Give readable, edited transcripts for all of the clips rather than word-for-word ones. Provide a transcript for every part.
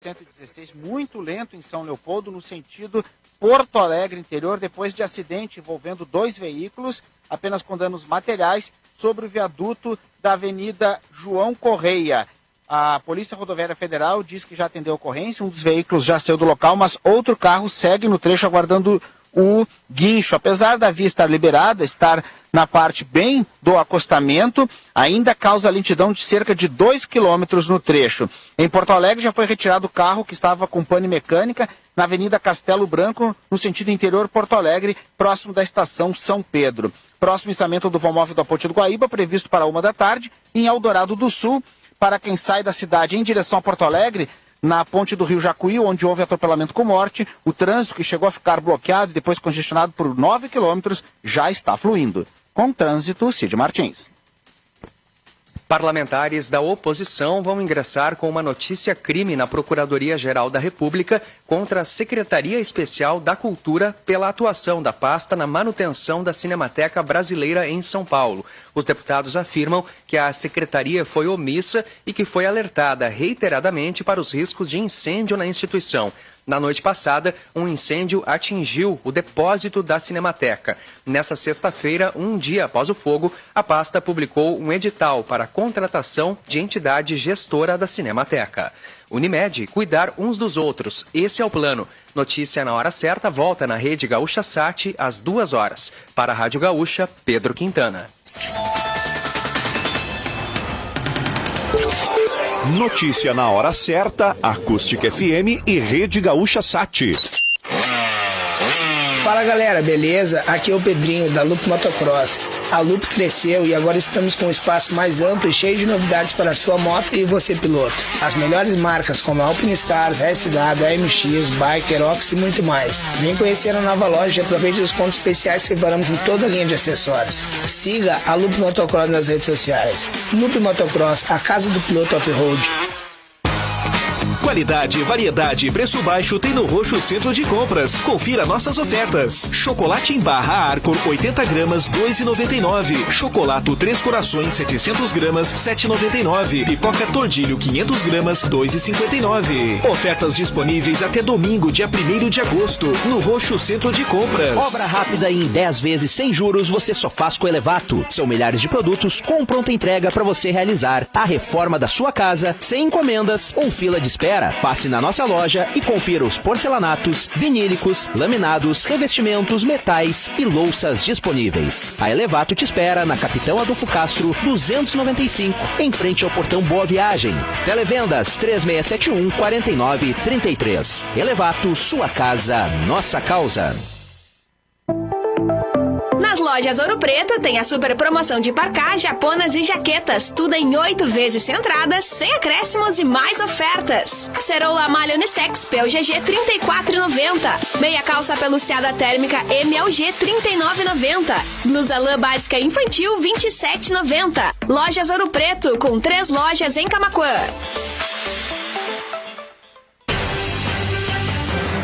116, muito lento em São Leopoldo, no sentido Porto Alegre interior, depois de acidente envolvendo 2 veículos, apenas com danos materiais, sobre o viaduto da Avenida João Correia. A Polícia Rodoviária Federal diz que já atendeu a ocorrência, um dos veículos já saiu do local, mas outro carro segue no trecho aguardando o guincho. Apesar da via estar liberada, estar na parte bem do acostamento, ainda causa lentidão de cerca de 2 quilômetros no trecho. Em Porto Alegre já foi retirado o carro que estava com pane mecânica na Avenida Castelo Branco, no sentido interior Porto Alegre, próximo da estação São Pedro. Próximo içamento do vão móvel da Ponte do Guaíba, previsto para 1 da tarde, em Eldorado do Sul, para quem sai da cidade em direção a Porto Alegre, na ponte do Rio Jacuí, onde houve atropelamento com morte, o trânsito que chegou a ficar bloqueado e depois congestionado por 9 quilômetros já está fluindo. Com trânsito, Cid Martins. Parlamentares da oposição vão ingressar com uma notícia-crime na Procuradoria-Geral da República contra a Secretaria Especial da Cultura pela atuação da pasta na manutenção da Cinemateca Brasileira em São Paulo. Os deputados afirmam que a secretaria foi omissa e que foi alertada reiteradamente para os riscos de incêndio na instituição. Na noite passada, um incêndio atingiu o depósito da Cinemateca. Nessa sexta-feira, um dia após o fogo, a pasta publicou um edital para a contratação de entidade gestora da Cinemateca. Unimed, cuidar uns dos outros. Esse é o plano. Notícia na hora certa volta na Rede Gaúcha Sat às 2 horas. Para a Rádio Gaúcha, Pedro Quintana. Notícia na hora certa, Acústica FM e Rede Gaúcha Sat. Fala galera, beleza? Aqui é o Pedrinho da Loop Motocross. A Loop cresceu e agora estamos com um espaço mais amplo e cheio de novidades para a sua moto e você piloto. As melhores marcas como a Alpinestars, SW, AMX, Biker, Ox e muito mais. Vem conhecer a nova loja e aproveite os pontos especiais que preparamos em toda a linha de acessórios. Siga a Loop Motocross nas redes sociais. Loop Motocross, a casa do piloto off-road. Qualidade, variedade e preço baixo tem no Roxo Centro de Compras. Confira nossas ofertas. Chocolate em barra Arcor 80 gramas, R$ 2,99. Chocolato 3 Corações 700 gramas, R$ 7,99. Pipoca Tordilho 500 gramas, R$ 2,59. Ofertas disponíveis até domingo, dia 1º de agosto, no Roxo Centro de Compras. Obra rápida e em 10 vezes sem juros você só faz com o Elevato. São milhares de produtos com pronta entrega para você realizar a reforma da sua casa sem encomendas ou fila de espera. Passe na nossa loja e confira os porcelanatos, vinílicos, laminados, revestimentos, metais e louças disponíveis. A Elevato te espera na Capitão Adolfo Castro, 295, em frente ao portão Boa Viagem. Televendas 3671-4933. Elevato, sua casa, nossa causa. Nas lojas Ouro Preto tem a super promoção de parcar, japonas e jaquetas, tudo em 8 vezes sem entradas, sem acréscimos e mais ofertas. Ceroula malha unissex PUGG 34,90. Meia calça peluciada térmica MLG 39,90. Blusa lã básica infantil 27,90. Lojas Ouro Preto, com 3 lojas em Camaquã.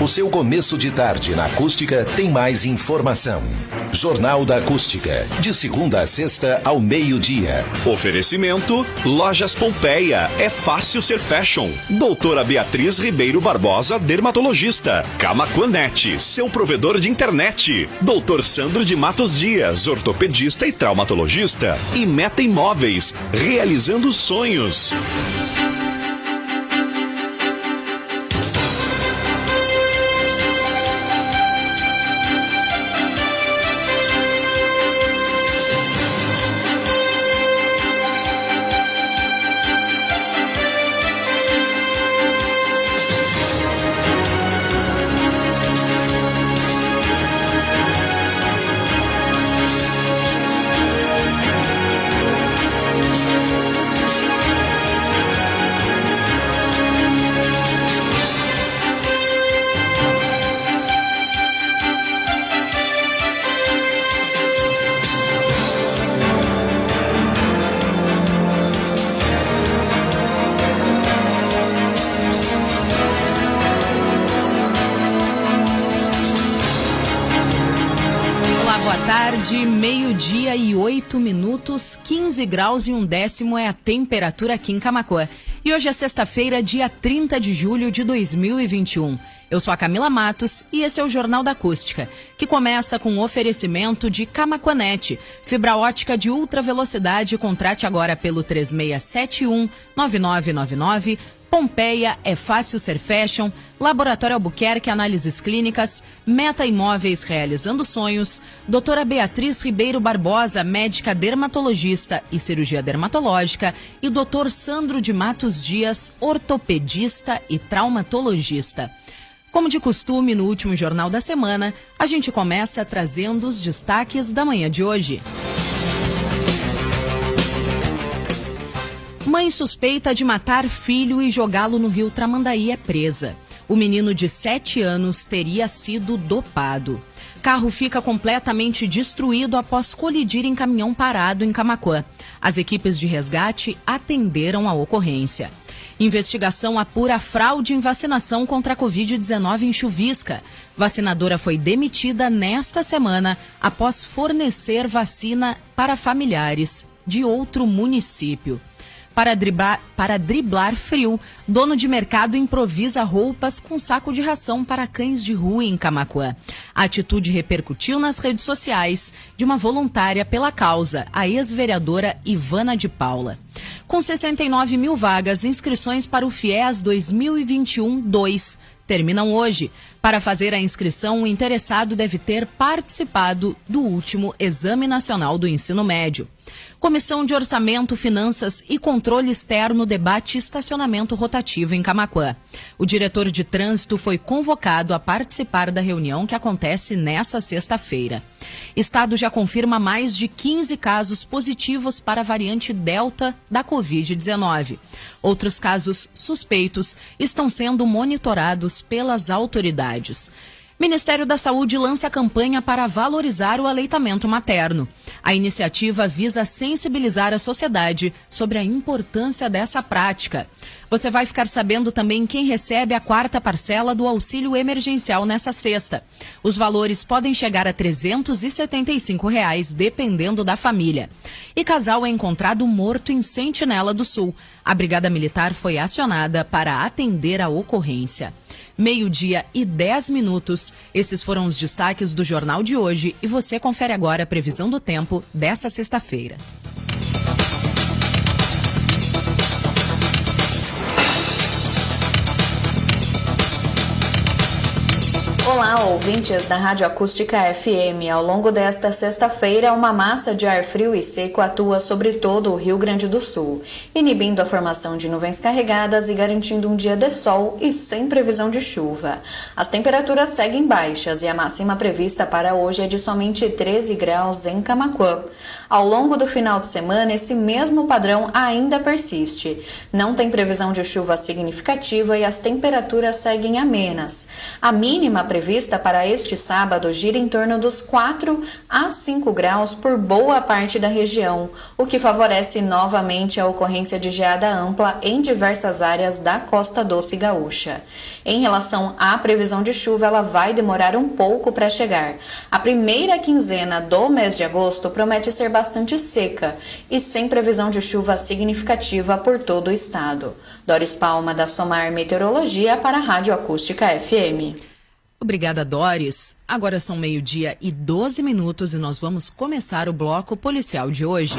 O seu começo de tarde na Acústica tem mais informação. Jornal da Acústica, de segunda a sexta ao meio-dia. Oferecimento Lojas Pompeia, é fácil ser fashion. Doutora Beatriz Ribeiro Barbosa, dermatologista. Camaquanet, seu provedor de internet. Doutor Sandro de Matos Dias, ortopedista e traumatologista. E Meta Imóveis, realizando sonhos. Boa tarde, 12:08, 15 graus e 1/10 é a temperatura aqui em Camaquã. E hoje é sexta-feira, dia 30 de julho de 2021. Eu sou a Camila Matos e esse é o Jornal da Acústica, que começa com um oferecimento de Camaquanet, fibra ótica de ultra velocidade. Contrate agora pelo 3671-9999. Pompeia, é fácil ser fashion. Laboratório Albuquerque, análises clínicas. Meta Imóveis, realizando sonhos. Doutora Beatriz Ribeiro Barbosa, médica dermatologista e cirurgia dermatológica. E doutor Sandro de Matos Dias, ortopedista e traumatologista. Como de costume, no último Jornal da Semana, a gente começa trazendo os destaques da manhã de hoje. Mãe suspeita de matar filho e jogá-lo no rio Tramandaí é presa. O menino de 7 anos teria sido dopado. Carro fica completamente destruído após colidir em caminhão parado em Camaquã. As equipes de resgate atenderam a ocorrência. Investigação apura fraude em vacinação contra a Covid-19 em Chuvisca. Vacinadora foi demitida nesta semana após fornecer vacina para familiares de outro município. Para driblar frio, dono de mercado improvisa roupas com saco de ração para cães de rua em Camaquã. A atitude repercutiu nas redes sociais de uma voluntária pela causa, a ex-vereadora Ivana de Paula. Com 69 mil vagas, inscrições para o FIES 2021-2 terminam hoje. Para fazer a inscrição, o interessado deve ter participado do último Exame Nacional do Ensino Médio. Comissão de Orçamento, Finanças e Controle Externo debate estacionamento rotativo em Camaquã. O diretor de trânsito foi convocado a participar da reunião que acontece nesta sexta-feira. Estado já confirma mais de 15 casos positivos para a variante Delta da Covid-19. Outros casos suspeitos estão sendo monitorados pelas autoridades. Ministério da Saúde lança campanha para valorizar o aleitamento materno. A iniciativa visa sensibilizar a sociedade sobre a importância dessa prática. Você vai ficar sabendo também quem recebe a 4ª parcela do auxílio emergencial nessa sexta. Os valores podem chegar a R$ 375, dependendo da família. E casal é encontrado morto em Sentinela do Sul. A Brigada Militar foi acionada para atender a ocorrência. 12:10. Esses foram os destaques do Jornal de hoje e você confere agora a previsão do tempo dessa sexta-feira. Olá, ouvintes da Rádio Acústica FM. Ao longo desta sexta-feira, uma massa de ar frio e seco atua sobre todo o Rio Grande do Sul, inibindo a formação de nuvens carregadas e garantindo um dia de sol e sem previsão de chuva. As temperaturas seguem baixas e a máxima prevista para hoje é de somente 13 graus em Camaquã. Ao longo do final de semana, esse mesmo padrão ainda persiste. Não tem previsão de chuva significativa e as temperaturas seguem amenas. A mínima prevista para este sábado gira em torno dos 4 a 5 graus por boa parte da região, o que favorece novamente a ocorrência de geada ampla em diversas áreas da Costa Doce Gaúcha. Em relação à previsão de chuva, ela vai demorar um pouco para chegar. A primeira quinzena do mês de agosto promete ser bastante seca e sem previsão de chuva significativa por todo o estado. Doris Palma, da Somar Meteorologia, para a Rádio Acústica FM. Obrigada, Doris. Agora são 12:12 e nós vamos começar o bloco policial de hoje.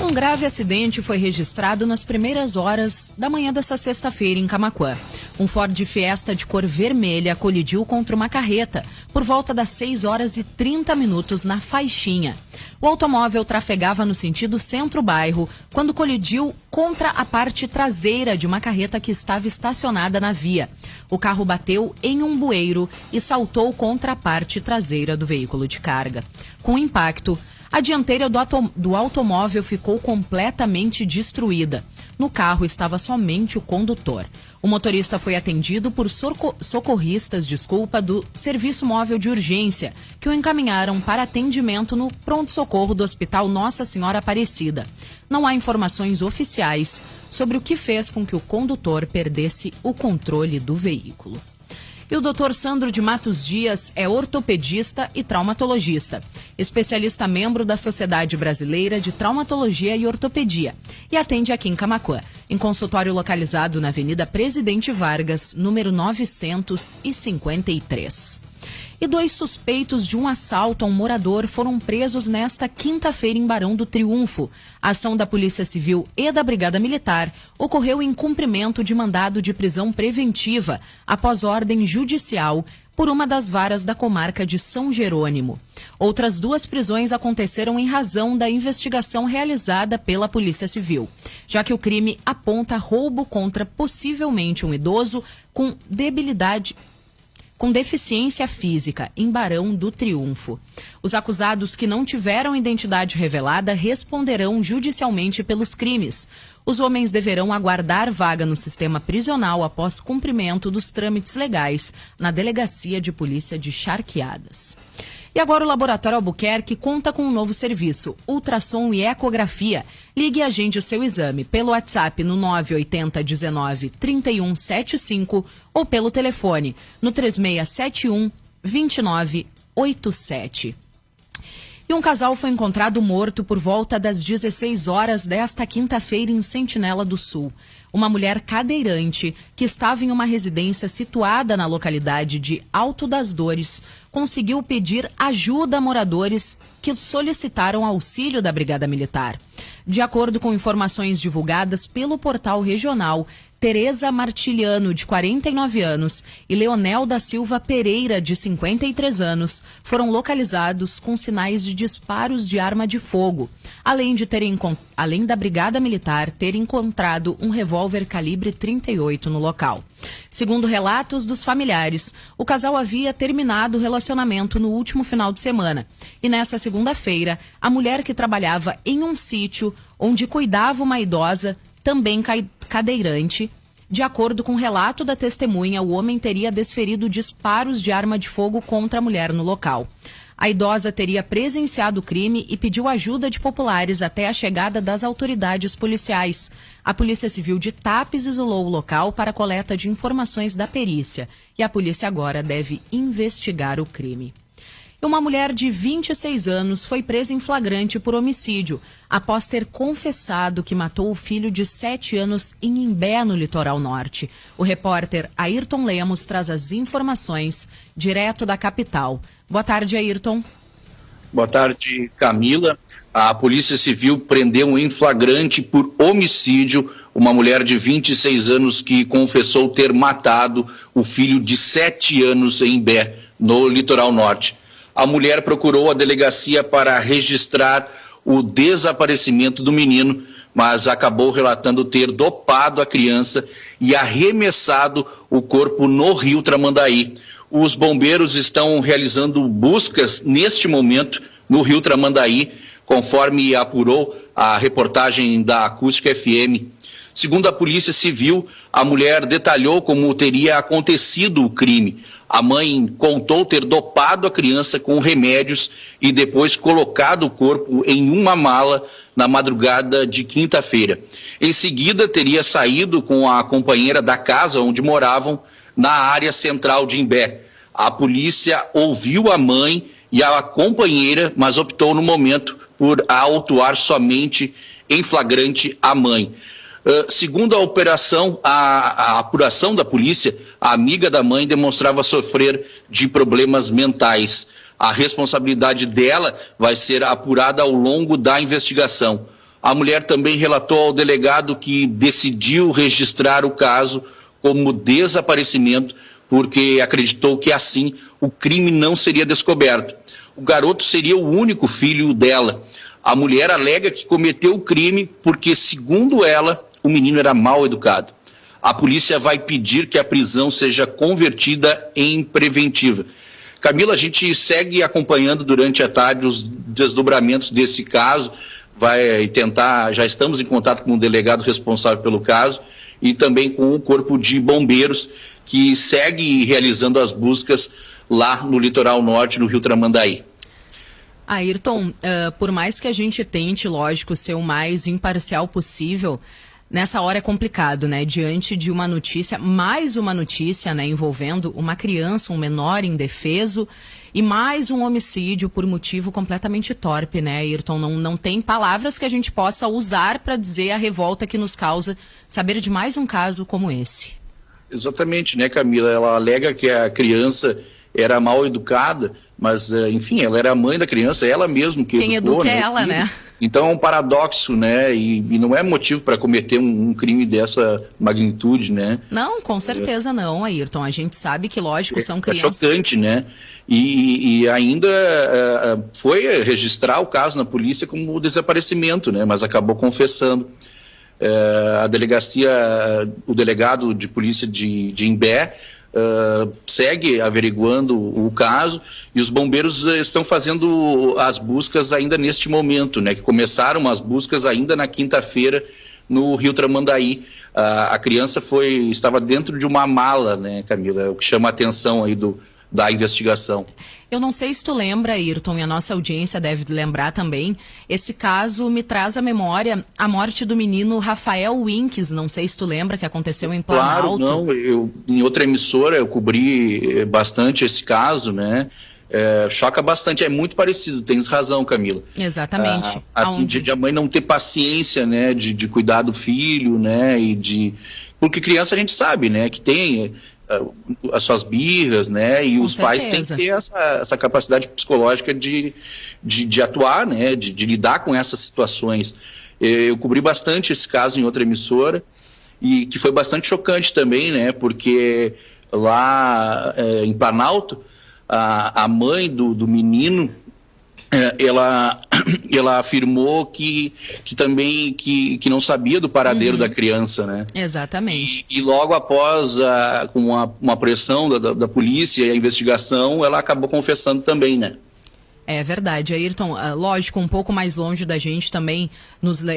Um grave acidente foi registrado nas primeiras horas da manhã dessa sexta-feira em Camaquã. Um Ford Fiesta de cor vermelha colidiu contra uma carreta por volta das 6h30 na Faixinha. O automóvel trafegava no sentido centro-bairro quando colidiu contra a parte traseira de uma carreta que estava estacionada na via. O carro bateu em um bueiro e saltou contra a parte traseira do veículo de carga. Com o impacto, a dianteira do automóvel ficou completamente destruída. No carro estava somente o condutor. O motorista foi atendido por socorristas do Serviço Móvel de Urgência, que o encaminharam para atendimento no pronto-socorro do Hospital Nossa Senhora Aparecida. Não há informações oficiais sobre o que fez com que o condutor perdesse o controle do veículo. E o Dr. Sandro de Matos Dias é ortopedista e traumatologista, especialista membro da Sociedade Brasileira de Traumatologia e Ortopedia e atende aqui em Camaquã, em consultório localizado na Avenida Presidente Vargas, número 953. E 2 suspeitos de um assalto a um morador foram presos nesta quinta-feira em Barão do Triunfo. A ação da Polícia Civil e da Brigada Militar ocorreu em cumprimento de mandado de prisão preventiva após ordem judicial por uma das varas da comarca de São Jerônimo. Outras 2 prisões aconteceram em razão da investigação realizada pela Polícia Civil, já que o crime aponta roubo contra possivelmente um idoso com deficiência física, em Barão do Triunfo. Os acusados que não tiveram identidade revelada responderão judicialmente pelos crimes. Os homens deverão aguardar vaga no sistema prisional após cumprimento dos trâmites legais na Delegacia de Polícia de Charqueadas. E agora o Laboratório Albuquerque conta com um novo serviço, ultrassom e ecografia. Ligue e agende o seu exame pelo WhatsApp no 980 19 31 75 ou pelo telefone no 3671 2987. E um casal foi encontrado morto por volta das 16 horas desta quinta-feira em Sentinela do Sul. Uma mulher cadeirante que estava em uma residência situada na localidade de Alto das Dores conseguiu pedir ajuda a moradores que solicitaram auxílio da Brigada Militar. De acordo com informações divulgadas pelo portal regional, Tereza Martiliano, de 49 anos, e Leonel da Silva Pereira, de 53 anos, foram localizados com sinais de disparos de arma de fogo, além da Brigada Militar ter encontrado um revólver calibre 38 no local. Segundo relatos dos familiares, o casal havia terminado o relacionamento no último final de semana. E nessa segunda-feira, a mulher que trabalhava em um sítio onde cuidava uma idosa, também cadeirante. De acordo com o relato da testemunha, o homem teria desferido disparos de arma de fogo contra a mulher no local. A idosa teria presenciado o crime e pediu ajuda de populares até a chegada das autoridades policiais. A Polícia Civil de Tapes isolou o local para a coleta de informações da perícia e a polícia agora deve investigar o crime. E uma mulher de 26 anos foi presa em flagrante por homicídio, após ter confessado que matou o filho de 7 anos em Imbé, no litoral norte. O repórter Ayrton Lemos traz as informações direto da capital. Boa tarde, Ayrton. Boa tarde, Camila. A Polícia Civil prendeu em flagrante por homicídio uma mulher de 26 anos que confessou ter matado o filho de 7 anos em Imbé, no litoral norte. A mulher procurou a delegacia para registrar o desaparecimento do menino, mas acabou relatando ter dopado a criança e arremessado o corpo no rio Tramandaí. Os bombeiros estão realizando buscas neste momento no rio Tramandaí, conforme apurou a reportagem da Acústica FM. Segundo a Polícia Civil, a mulher detalhou como teria acontecido o crime. A mãe contou ter dopado a criança com remédios e depois colocado o corpo em uma mala na madrugada de quinta-feira. Em seguida, teria saído com a companheira da casa onde moravam, na área central de Imbé. A polícia ouviu a mãe e a companheira, mas optou no momento por autuar somente em flagrante a mãe. Segundo a operação, a apuração da polícia, a amiga da mãe demonstrava sofrer de problemas mentais. A responsabilidade dela vai ser apurada ao longo da investigação. A mulher também relatou ao delegado que decidiu registrar o caso como desaparecimento, porque acreditou que assim o crime não seria descoberto. O garoto seria o único filho dela. A mulher alega que cometeu o crime porque, segundo ela, o menino era mal educado. A polícia vai pedir que a prisão seja convertida em preventiva. Camila, a gente segue acompanhando durante a tarde os desdobramentos desse caso, vai tentar, já estamos em contato com o delegado responsável pelo caso e também com o Corpo de Bombeiros, que segue realizando as buscas lá no litoral norte, no rio Tramandaí. Ayrton, por mais que a gente tente, lógico, ser o mais imparcial possível, Nessa hora é complicado, né? Diante de uma notícia, mais uma notícia, né, envolvendo uma criança, um menor indefeso e mais um homicídio por motivo completamente torpe, né, Ayrton? Não tem palavras que a gente possa usar para dizer a revolta que nos causa saber de mais um caso como esse. Exatamente, né, Camila? Ela alega que a criança era mal educada, mas, enfim, ela era a mãe da criança, ela mesma que quem educou, educa é ela, né? Então é um paradoxo, né? E não é motivo para cometer um crime dessa magnitude, né? Não, com certeza não, Ayrton. A gente sabe que, lógico, são crianças. É chocante, né? E ainda foi registrar o caso na polícia como desaparecimento, né? Mas acabou confessando. A delegacia, o delegado de polícia de Imbé segue averiguando o caso e os bombeiros estão fazendo as buscas ainda neste momento, né? Que começaram as buscas ainda na quinta-feira no Rio Tramandaí. A criança estava dentro de uma mala, né, Camila? O que chama a atenção aí da investigação. Eu não sei se tu lembra, Ayrton, e a nossa audiência deve lembrar também, esse caso me traz à memória a morte do menino Rafael Winks, não sei se tu lembra, que aconteceu em Planalto. Claro, não, em outra emissora eu cobri bastante esse caso, né? Choca bastante, é muito parecido, tens razão, Camila. Exatamente. Assim, de a mãe não ter paciência, né, de cuidar do filho, né, porque criança a gente sabe, né, que tem as suas birras, né, e os pais têm que ter essa capacidade psicológica de atuar, né, de lidar com essas situações. Eu cobri bastante esse caso em outra emissora e que foi bastante chocante também, né, porque lá em Planalto, a mãe do menino, ela afirmou que também que não sabia do paradeiro da criança, né? Exatamente. E logo após, com uma pressão da polícia e a investigação, ela acabou confessando também, né? É verdade, Ayrton, lógico, um pouco mais longe da gente também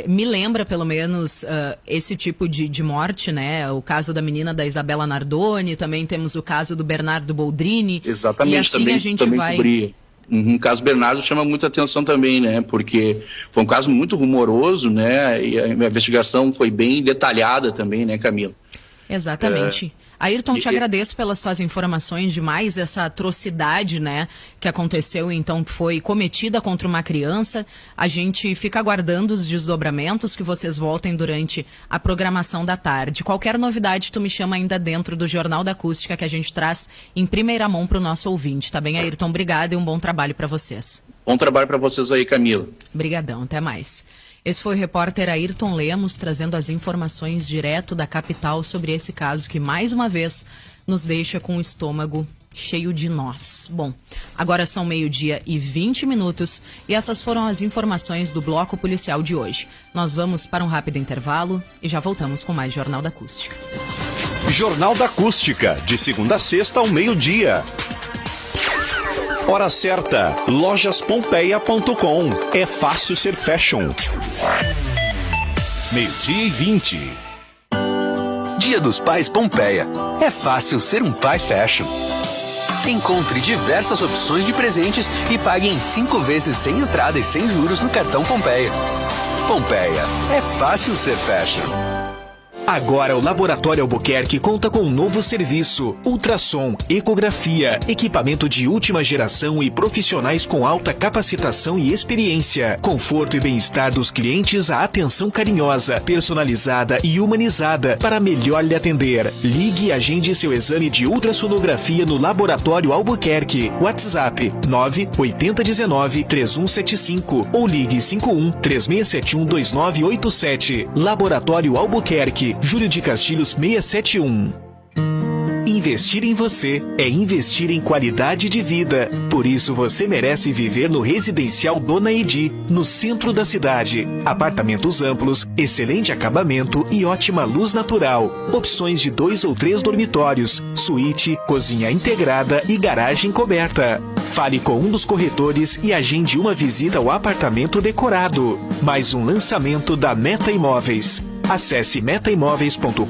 me lembra pelo menos esse tipo de morte, né? O caso da menina da Isabela Nardoni, também temos o caso do Bernardo Boldrini. Exatamente, e assim também, a gente também vai... cobri. O caso Bernardo chama muita atenção também, né? Porque foi um caso muito rumoroso, né? E a investigação foi bem detalhada também, né, Camila? Exatamente. Ayrton, te agradeço pelas tuas informações demais, essa atrocidade, né, que aconteceu, então, que foi cometida contra uma criança. A gente fica aguardando os desdobramentos, que vocês voltem durante a programação da tarde. Qualquer novidade, tu me chama ainda dentro do Jornal da Acústica, que a gente traz em primeira mão para o nosso ouvinte, tá bem, Ayrton? Obrigada e um bom trabalho para vocês. Bom trabalho para vocês aí, Camila. Obrigadão, até mais. Esse foi o repórter Ayrton Lemos trazendo as informações direto da capital sobre esse caso que, mais uma vez, nos deixa com o estômago cheio de nós. Bom, agora são 12:20 e essas foram as informações do Bloco Policial de hoje. Nós vamos para um rápido intervalo e já voltamos com mais Jornal da Acústica. Jornal da Acústica, de segunda a sexta ao meio-dia. Hora certa, lojaspompeia.com. É fácil ser fashion. 12:20. Dia dos Pais Pompeia. É fácil ser um pai fashion. Encontre diversas opções de presentes e pague em 5 vezes sem entrada e sem juros no cartão Pompeia. Pompeia. É fácil ser fashion. Agora o Laboratório Albuquerque conta com um novo serviço: ultrassom, ecografia, equipamento de última geração e profissionais com alta capacitação e experiência. Conforto e bem-estar dos clientes à atenção carinhosa, personalizada e humanizada para melhor lhe atender. Ligue e agende seu exame de ultrassonografia no Laboratório Albuquerque. WhatsApp 98019-3175 ou ligue 51-3671-2987. Laboratório Albuquerque, Júlio de Castilhos 671. Investir em você é investir em qualidade de vida. Por isso você merece viver no Residencial Dona Edi, no centro da cidade. Apartamentos amplos, excelente acabamento e ótima luz natural. Opções de 2 ou 3 dormitórios, suíte, cozinha integrada e garagem coberta. Fale com um dos corretores e agende uma visita ao apartamento decorado. Mais um lançamento da Meta Imóveis. Acesse metaimóveis.com.br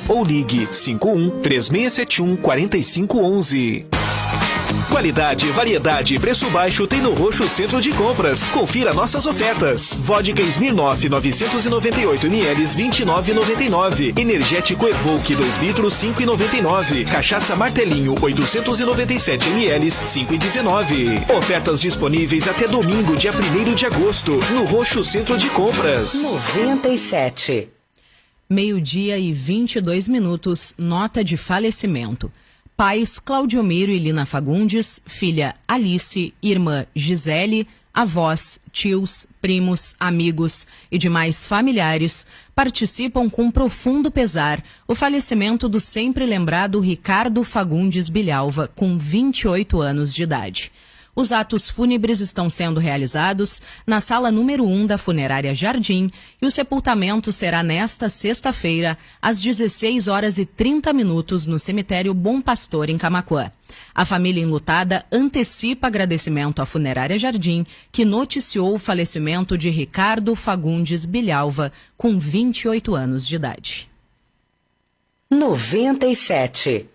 ou ligue 51-3671-4511. Qualidade, variedade e preço baixo tem no Roxo Centro de Compras. Confira nossas ofertas. Vodka Smirnoff 998 ml 29,99. Energético Evoque 2 litros 5,99. Cachaça Martelinho 897 ml 5,19. Ofertas disponíveis até domingo, dia 1º de agosto, no Roxo Centro de Compras. 97. 12:22, nota de falecimento. Pais Claudiomiro e Lina Fagundes, filha Alice, irmã Gisele, avós, tios, primos, amigos e demais familiares participam com profundo pesar o falecimento do sempre lembrado Ricardo Fagundes Bilhalva, com 28 anos de idade. Os atos fúnebres estão sendo realizados na sala número 1 da Funerária Jardim e o sepultamento será nesta sexta-feira, às 16h30, no cemitério Bom Pastor, em Camaquã. A família enlutada antecipa agradecimento à Funerária Jardim, que noticiou o falecimento de Ricardo Fagundes Bilhalva, com 28 anos de idade. 97.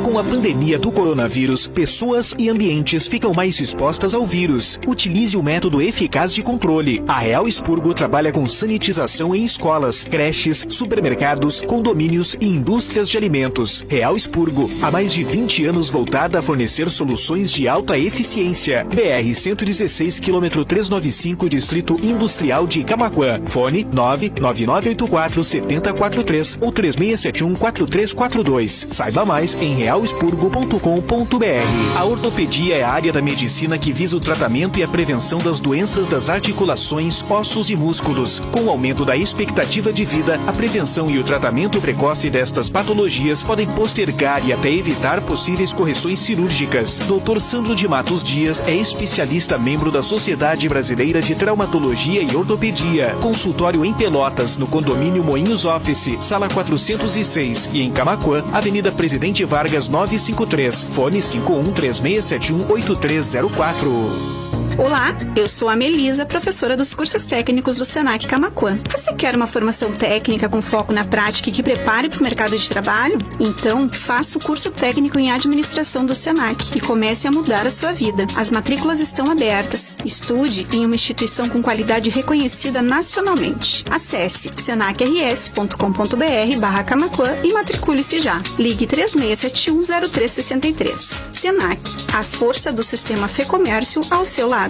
Com a pandemia do coronavírus, pessoas e ambientes ficam mais expostas ao vírus. Utilize o método eficaz de controle. A Real Expurgo trabalha com sanitização em escolas, creches, supermercados, condomínios e indústrias de alimentos. Real Expurgo, há mais de 20 anos voltada a fornecer soluções de alta eficiência. BR-116, quilômetro 395, Distrito Industrial de Camaquã. Fone 99984-7043 ou 3671-4342. Saiba mais em realexpurgo.com.br. A ortopedia é a área da medicina que visa o tratamento e a prevenção das doenças das articulações, ossos e músculos. Com o aumento da expectativa de vida, a prevenção e o tratamento precoce destas patologias podem postergar e até evitar possíveis correções cirúrgicas. Dr. Sandro de Matos Dias é especialista membro da Sociedade Brasileira de Traumatologia e Ortopedia. Consultório em Pelotas, no condomínio Moinhos Office, sala 406, e em Camaquã, Avenida Presidente Vargas 953, fone 5136718304. Olá, eu sou a Melisa, professora dos cursos técnicos do Senac Camaquã. Você quer uma formação técnica com foco na prática e que prepare para o mercado de trabalho? Então, faça o curso técnico em administração do Senac e comece a mudar a sua vida. As matrículas estão abertas. Estude em uma instituição com qualidade reconhecida nacionalmente. Acesse senacrs.com.br/Camaquã e matricule-se já. Ligue 36710363. Senac, a força do sistema Fê Comércio ao seu lado.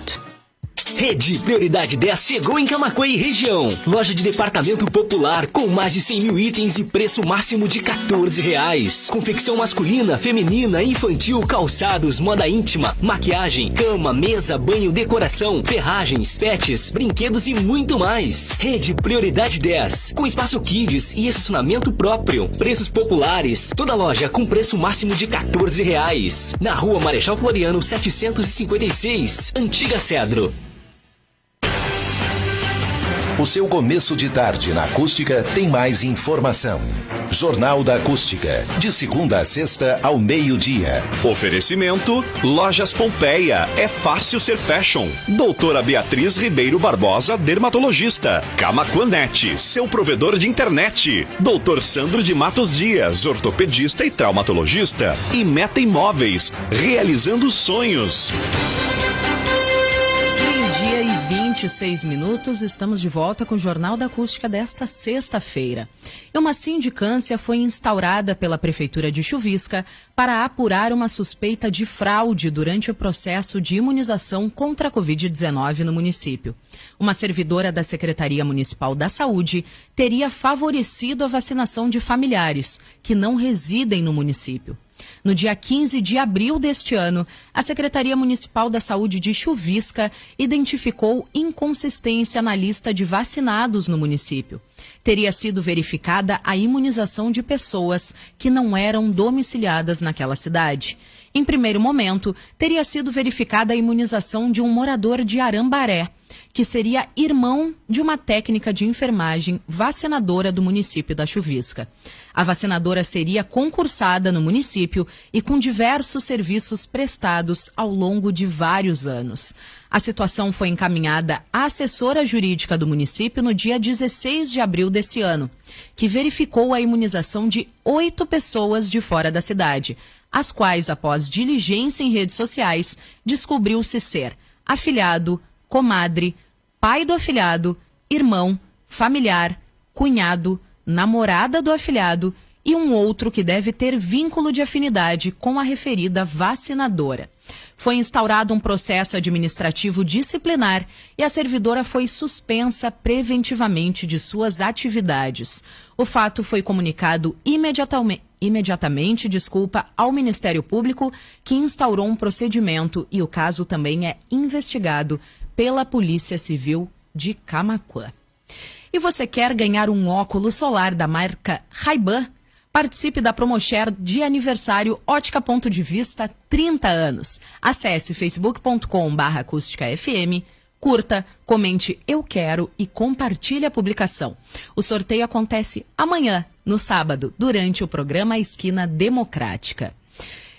Rede Prioridade 10 chegou em Camaquã e região. Loja de departamento popular com mais de 100 mil itens e preço máximo de R$14. Confecção masculina, feminina, infantil, calçados, moda íntima, maquiagem, cama, mesa, banho, decoração, ferragens, pets, brinquedos e muito mais. Rede Prioridade 10, com espaço kids e estacionamento próprio. Preços populares, toda loja com preço máximo de R$14. Na Rua Marechal Floriano 756, Antiga Cedro. O seu começo de tarde na Acústica tem mais informação. Jornal da Acústica, de segunda a sexta ao meio-dia. Oferecimento Lojas Pompeia, é fácil ser fashion. Doutora Beatriz Ribeiro Barbosa, dermatologista. Camaquanet, seu provedor de internet. Doutor Sandro de Matos Dias, ortopedista e traumatologista. E Meta Imóveis, realizando sonhos. 26, estamos de volta com o Jornal da Acústica desta sexta-feira. E uma sindicância foi instaurada pela Prefeitura de Chuvisca para apurar uma suspeita de fraude durante o processo de imunização contra a Covid-19 no município. Uma servidora da Secretaria Municipal da Saúde teria favorecido a vacinação de familiares que não residem no município. No dia 15 de abril deste ano, a Secretaria Municipal da Saúde de Chuvisca identificou inconsistência na lista de vacinados no município. Teria sido verificada a imunização de pessoas que não eram domiciliadas naquela cidade. Em primeiro momento, teria sido verificada a imunização de um morador de Arambaré, que seria irmão de uma técnica de enfermagem vacinadora do município da Chuvisca. A vacinadora seria concursada no município e com diversos serviços prestados ao longo de vários anos. A situação foi encaminhada à assessora jurídica do município no dia 16 de abril desse ano, que verificou a imunização de 8 pessoas de fora da cidade, as quais, após diligência em redes sociais, descobriu-se ser afilhado, comadre, pai do afilhado, irmão, familiar, cunhado, namorada do afilhado e um outro que deve ter vínculo de afinidade com a referida vacinadora. Foi instaurado um processo administrativo disciplinar e a servidora foi suspensa preventivamente de suas atividades. O fato foi comunicado imediatamente ao Ministério Público, que instaurou um procedimento e o caso também é investigado pela Polícia Civil de Camaquã. E você quer ganhar um óculos solar da marca Ray-Ban? Participe da Promoshare de aniversário Ótica Ponto de Vista 30 anos. Acesse facebook.com/acústicafm, curta, comente Eu Quero e compartilhe a publicação. O sorteio acontece amanhã, no sábado, durante o programa Esquina Democrática.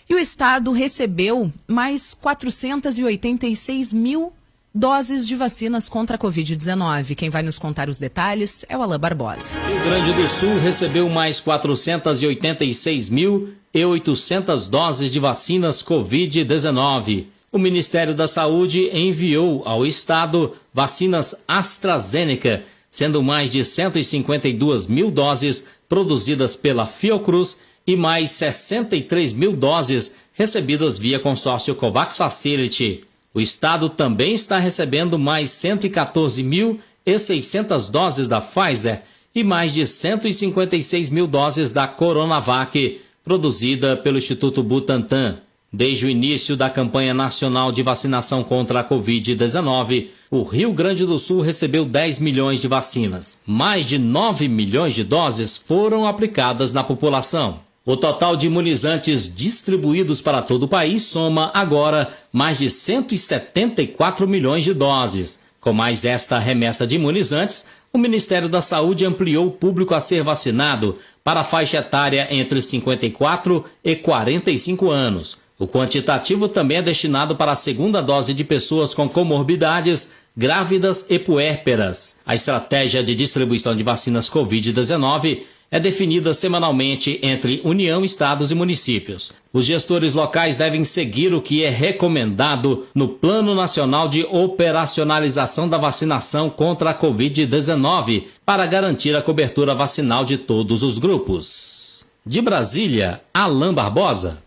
E o Estado recebeu mais 486 mil doses de vacinas contra a Covid-19. Quem vai nos contar os detalhes é o Alain Barbosa. Rio Grande do Sul recebeu mais 486.800 doses de vacinas Covid-19. O Ministério da Saúde enviou ao Estado vacinas AstraZeneca, sendo mais de 152 mil doses produzidas pela Fiocruz e mais 63 mil doses recebidas via consórcio COVAX Facility. O Estado também está recebendo mais 114.600 doses da Pfizer e mais de 156 mil doses da Coronavac, produzida pelo Instituto Butantan. Desde o início da campanha nacional de vacinação contra a Covid-19, o Rio Grande do Sul recebeu 10 milhões de vacinas. Mais de 9 milhões de doses foram aplicadas na população. O total de imunizantes distribuídos para todo o país soma agora mais de 174 milhões de doses. Com mais esta remessa de imunizantes, o Ministério da Saúde ampliou o público a ser vacinado para a faixa etária entre 54 e 45 anos. O quantitativo também é destinado para a segunda dose de pessoas com comorbidades, grávidas e puérperas. A estratégia de distribuição de vacinas Covid-19 é definida semanalmente entre União, estados e municípios. Os gestores locais devem seguir o que é recomendado no Plano Nacional de Operacionalização da Vacinação contra a Covid-19 para garantir a cobertura vacinal de todos os grupos. De Brasília, Alain Barbosa.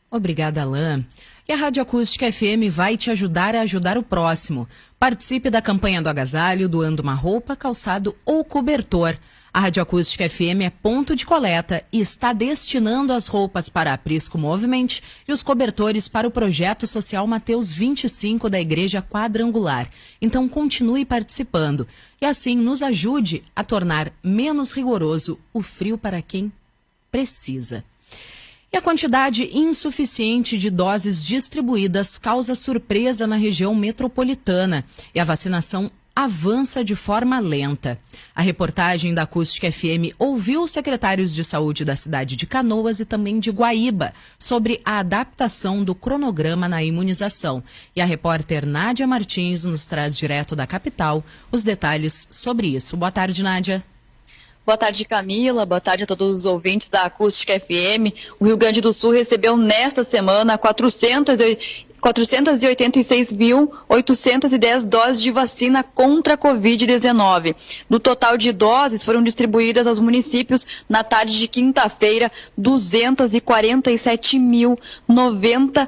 Obrigada, Alain. E a Rádio Acústica FM vai te ajudar a ajudar o próximo. Participe da campanha do agasalho, doando uma roupa, calçado ou cobertor. A Rádio Acústica FM é ponto de coleta e está destinando as roupas para a Prisco Movement e os cobertores para o projeto social Mateus 25 da Igreja Quadrangular. Então continue participando e assim nos ajude a tornar menos rigoroso o frio para quem precisa. E a quantidade insuficiente de doses distribuídas causa surpresa na região metropolitana e a vacinação avança de forma lenta. A reportagem da Acústica FM ouviu os secretários de saúde da cidade de Canoas e também de Guaíba sobre a adaptação do cronograma na imunização. E a repórter Nádia Martins nos traz direto da capital os detalhes sobre isso. Boa tarde, Nádia. Boa tarde, Camila. Boa tarde a todos os ouvintes da Acústica FM. O Rio Grande do Sul recebeu nesta semana 486.810 doses de vacina contra a Covid-19. No total de doses, foram distribuídas aos municípios, na tarde de quinta-feira, 247.090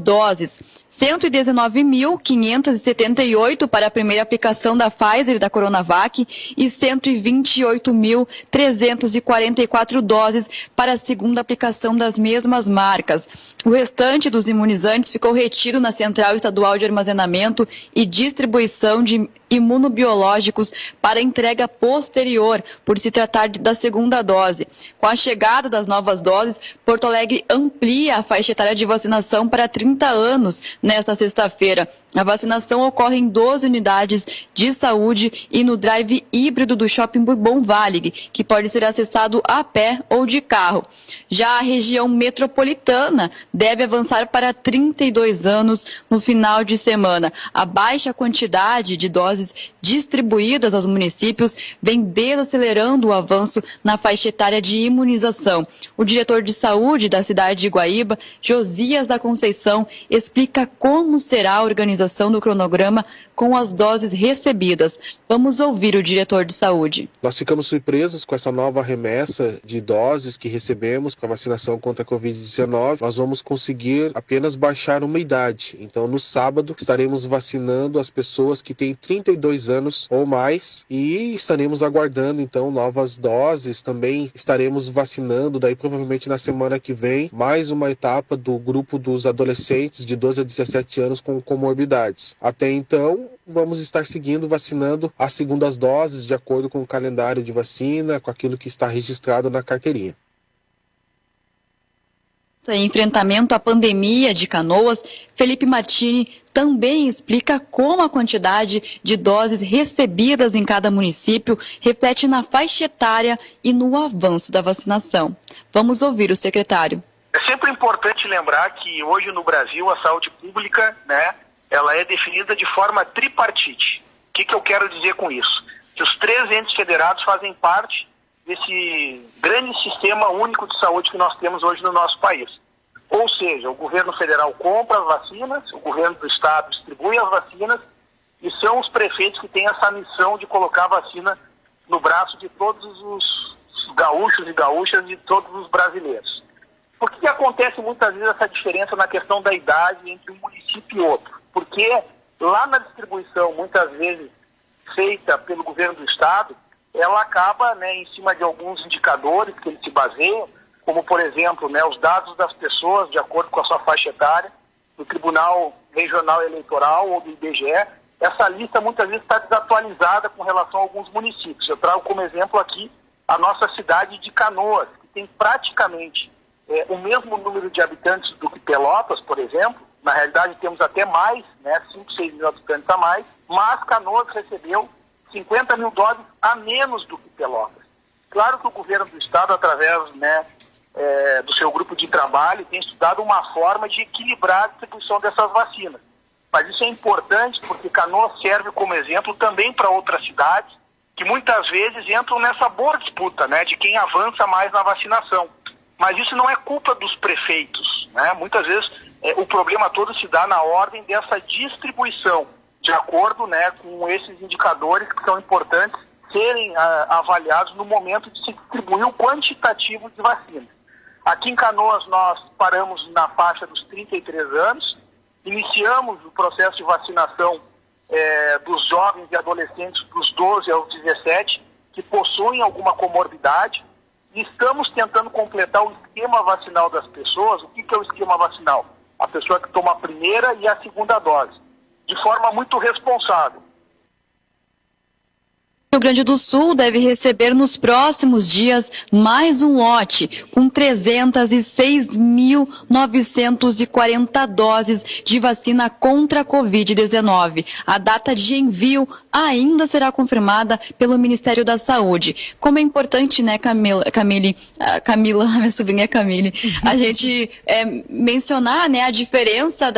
doses. 119.578 para a primeira aplicação da Pfizer e da Coronavac e 128.344 doses para a segunda aplicação das mesmas marcas. O restante dos imunizantes ficou retido na Central Estadual de Armazenamento e Distribuição de imunobiológicos para entrega posterior, por se tratar da segunda dose. Com a chegada das novas doses, Porto Alegre amplia a faixa etária de vacinação para 30 anos nesta sexta-feira. A vacinação ocorre em 12 unidades de saúde e no drive híbrido do Shopping Bourbon Valley, que pode ser acessado a pé ou de carro. Já a região metropolitana deve avançar para 32 anos no final de semana. A baixa quantidade de doses distribuídas aos municípios vem desacelerando o avanço na faixa etária de imunização. O diretor de saúde da cidade de Guaíba, Josias da Conceição, explica como será a organização do cronograma com as doses recebidas. Vamos ouvir o diretor de saúde. Nós ficamos surpresos com essa nova remessa de doses que recebemos para a vacinação contra a Covid-19. Nós vamos conseguir apenas baixar uma idade. Então, no sábado, estaremos vacinando as pessoas que têm 32 anos ou mais e estaremos aguardando, então, novas doses. Também estaremos vacinando, daí provavelmente na semana que vem, mais uma etapa do grupo dos adolescentes de 12 a 17 anos com comorbidades. Até então, vamos estar seguindo vacinando as segundas doses de acordo com o calendário de vacina, com aquilo que está registrado na carteirinha. Em enfrentamento à pandemia de Canoas, Felipe Martini também explica como a quantidade de doses recebidas em cada município reflete na faixa etária e no avanço da vacinação. Vamos ouvir o secretário. É sempre importante lembrar que hoje no Brasil a saúde pública, ela é definida de forma tripartite. O que eu quero dizer com isso? Que os 3 entes federados fazem parte desse grande sistema único de saúde que nós temos hoje no nosso país. Ou seja, o governo federal compra as vacinas, o governo do estado distribui as vacinas e são os prefeitos que têm essa missão de colocar a vacina no braço de todos os gaúchos e gaúchas e todos os brasileiros. Por que acontece muitas vezes essa diferença na questão da idade entre um município e outro? Porque lá na distribuição, muitas vezes feita pelo governo do estado, ela acaba em cima de alguns indicadores que eles se baseiam, como, por exemplo, os dados das pessoas, de acordo com a sua faixa etária, do Tribunal Regional Eleitoral ou do IBGE. Essa lista muitas vezes está desatualizada com relação a alguns municípios. Eu trago como exemplo aqui a nossa cidade de Canoas, que tem praticamente o mesmo número de habitantes do que Pelotas, por exemplo. Na realidade temos até mais, 5, 6 mil habitantes a mais, mas Canoas recebeu 50 mil doses a menos do que Pelotas. Claro que o governo do estado, através do seu grupo de trabalho, tem estudado uma forma de equilibrar a distribuição dessas vacinas. Mas isso é importante porque Canoas serve como exemplo também para outras cidades que muitas vezes entram nessa boa disputa, de quem avança mais na vacinação. Mas isso não é culpa dos prefeitos, Muitas vezes o problema todo se dá na ordem dessa distribuição, de acordo com esses indicadores que são importantes serem avaliados no momento de se distribuir o quantitativo de vacina. Aqui em Canoas nós paramos na faixa dos 33 anos, iniciamos o processo de vacinação dos jovens e adolescentes dos 12 aos 17 que possuem alguma comorbidade e estamos tentando completar o esquema vacinal das pessoas. O que é o esquema vacinal? A pessoa que toma a primeira e a segunda dose, de forma muito responsável. O Rio Grande do Sul deve receber nos próximos dias mais um lote com 306.940 doses de vacina contra a Covid-19. A data de envio ainda será confirmada pelo Ministério da Saúde. Como é importante, Camila, minha sobrinha Camille, a gente mencionar a diferença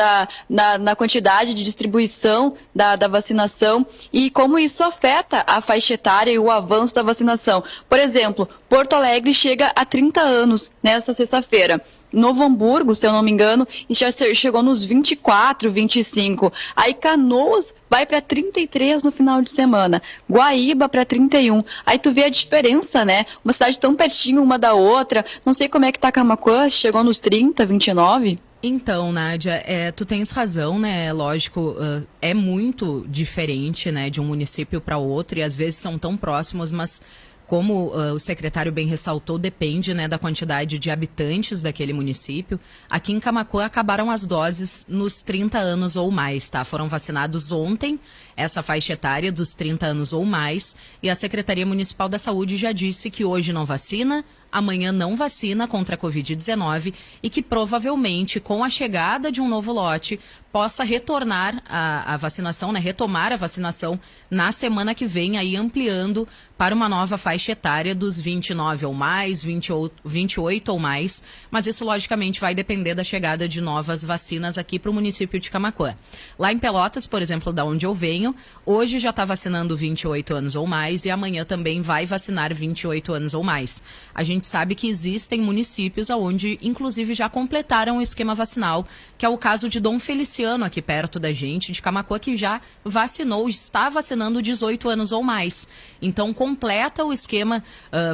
na quantidade de distribuição da vacinação e como isso afeta a faixa etária e o avanço da vacinação. Por exemplo, Porto Alegre chega a 30 anos nesta sexta-feira. Novo Hamburgo, se eu não me engano, já chegou nos 24, 25. Aí Canoas vai para 33 no final de semana. Guaíba para 31. Aí tu vê a diferença, Uma cidade tão pertinho uma da outra. Não sei como é que tá Camaquã, chegou nos 30, 29. Então, Nádia, tu tens razão, lógico, é muito diferente, de um município para outro e às vezes são tão próximos, mas como o secretário bem ressaltou, depende da quantidade de habitantes daquele município. Aqui em Camaquã acabaram as doses nos 30 anos ou mais, tá? Foram vacinados ontem essa faixa etária dos 30 anos ou mais e a Secretaria Municipal da Saúde já disse que hoje não vacina, amanhã não vacina contra a Covid-19 e que provavelmente, com a chegada de um novo lote, possa retornar a vacinação, né, retomar a vacinação na semana que vem, aí ampliando para uma nova faixa etária dos 29 ou mais, 28 ou mais, mas isso logicamente vai depender da chegada de novas vacinas aqui para o município de Camaquã. Lá em Pelotas, por exemplo, da onde eu venho, hoje já está vacinando 28 anos ou mais e amanhã também vai vacinar 28 anos ou mais. A gente sabe que existem municípios onde, inclusive, já completaram o esquema vacinal, que é o caso de Dom Feliciano, aqui perto da gente, de Camaquã, que já vacinou, está vacinando 18 anos ou mais. Então, completa o esquema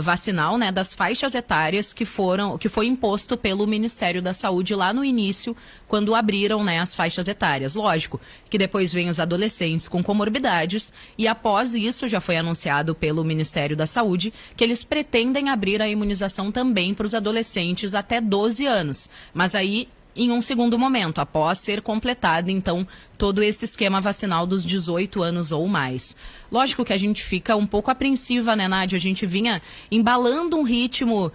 vacinal, né, das faixas etárias que foi imposto pelo Ministério da Saúde lá no início, quando abriram, né, as faixas etárias. Lógico que depois vem os adolescentes com comorbidades e após isso já foi anunciado pelo Ministério da Saúde que eles pretendem abrir a imunização também para os adolescentes até 12 anos. Mas aí em um segundo momento, após ser completado, então, todo esse esquema vacinal dos 18 anos ou mais. Lógico que a gente fica um pouco apreensiva, né, Nádia? A gente vinha embalando um ritmo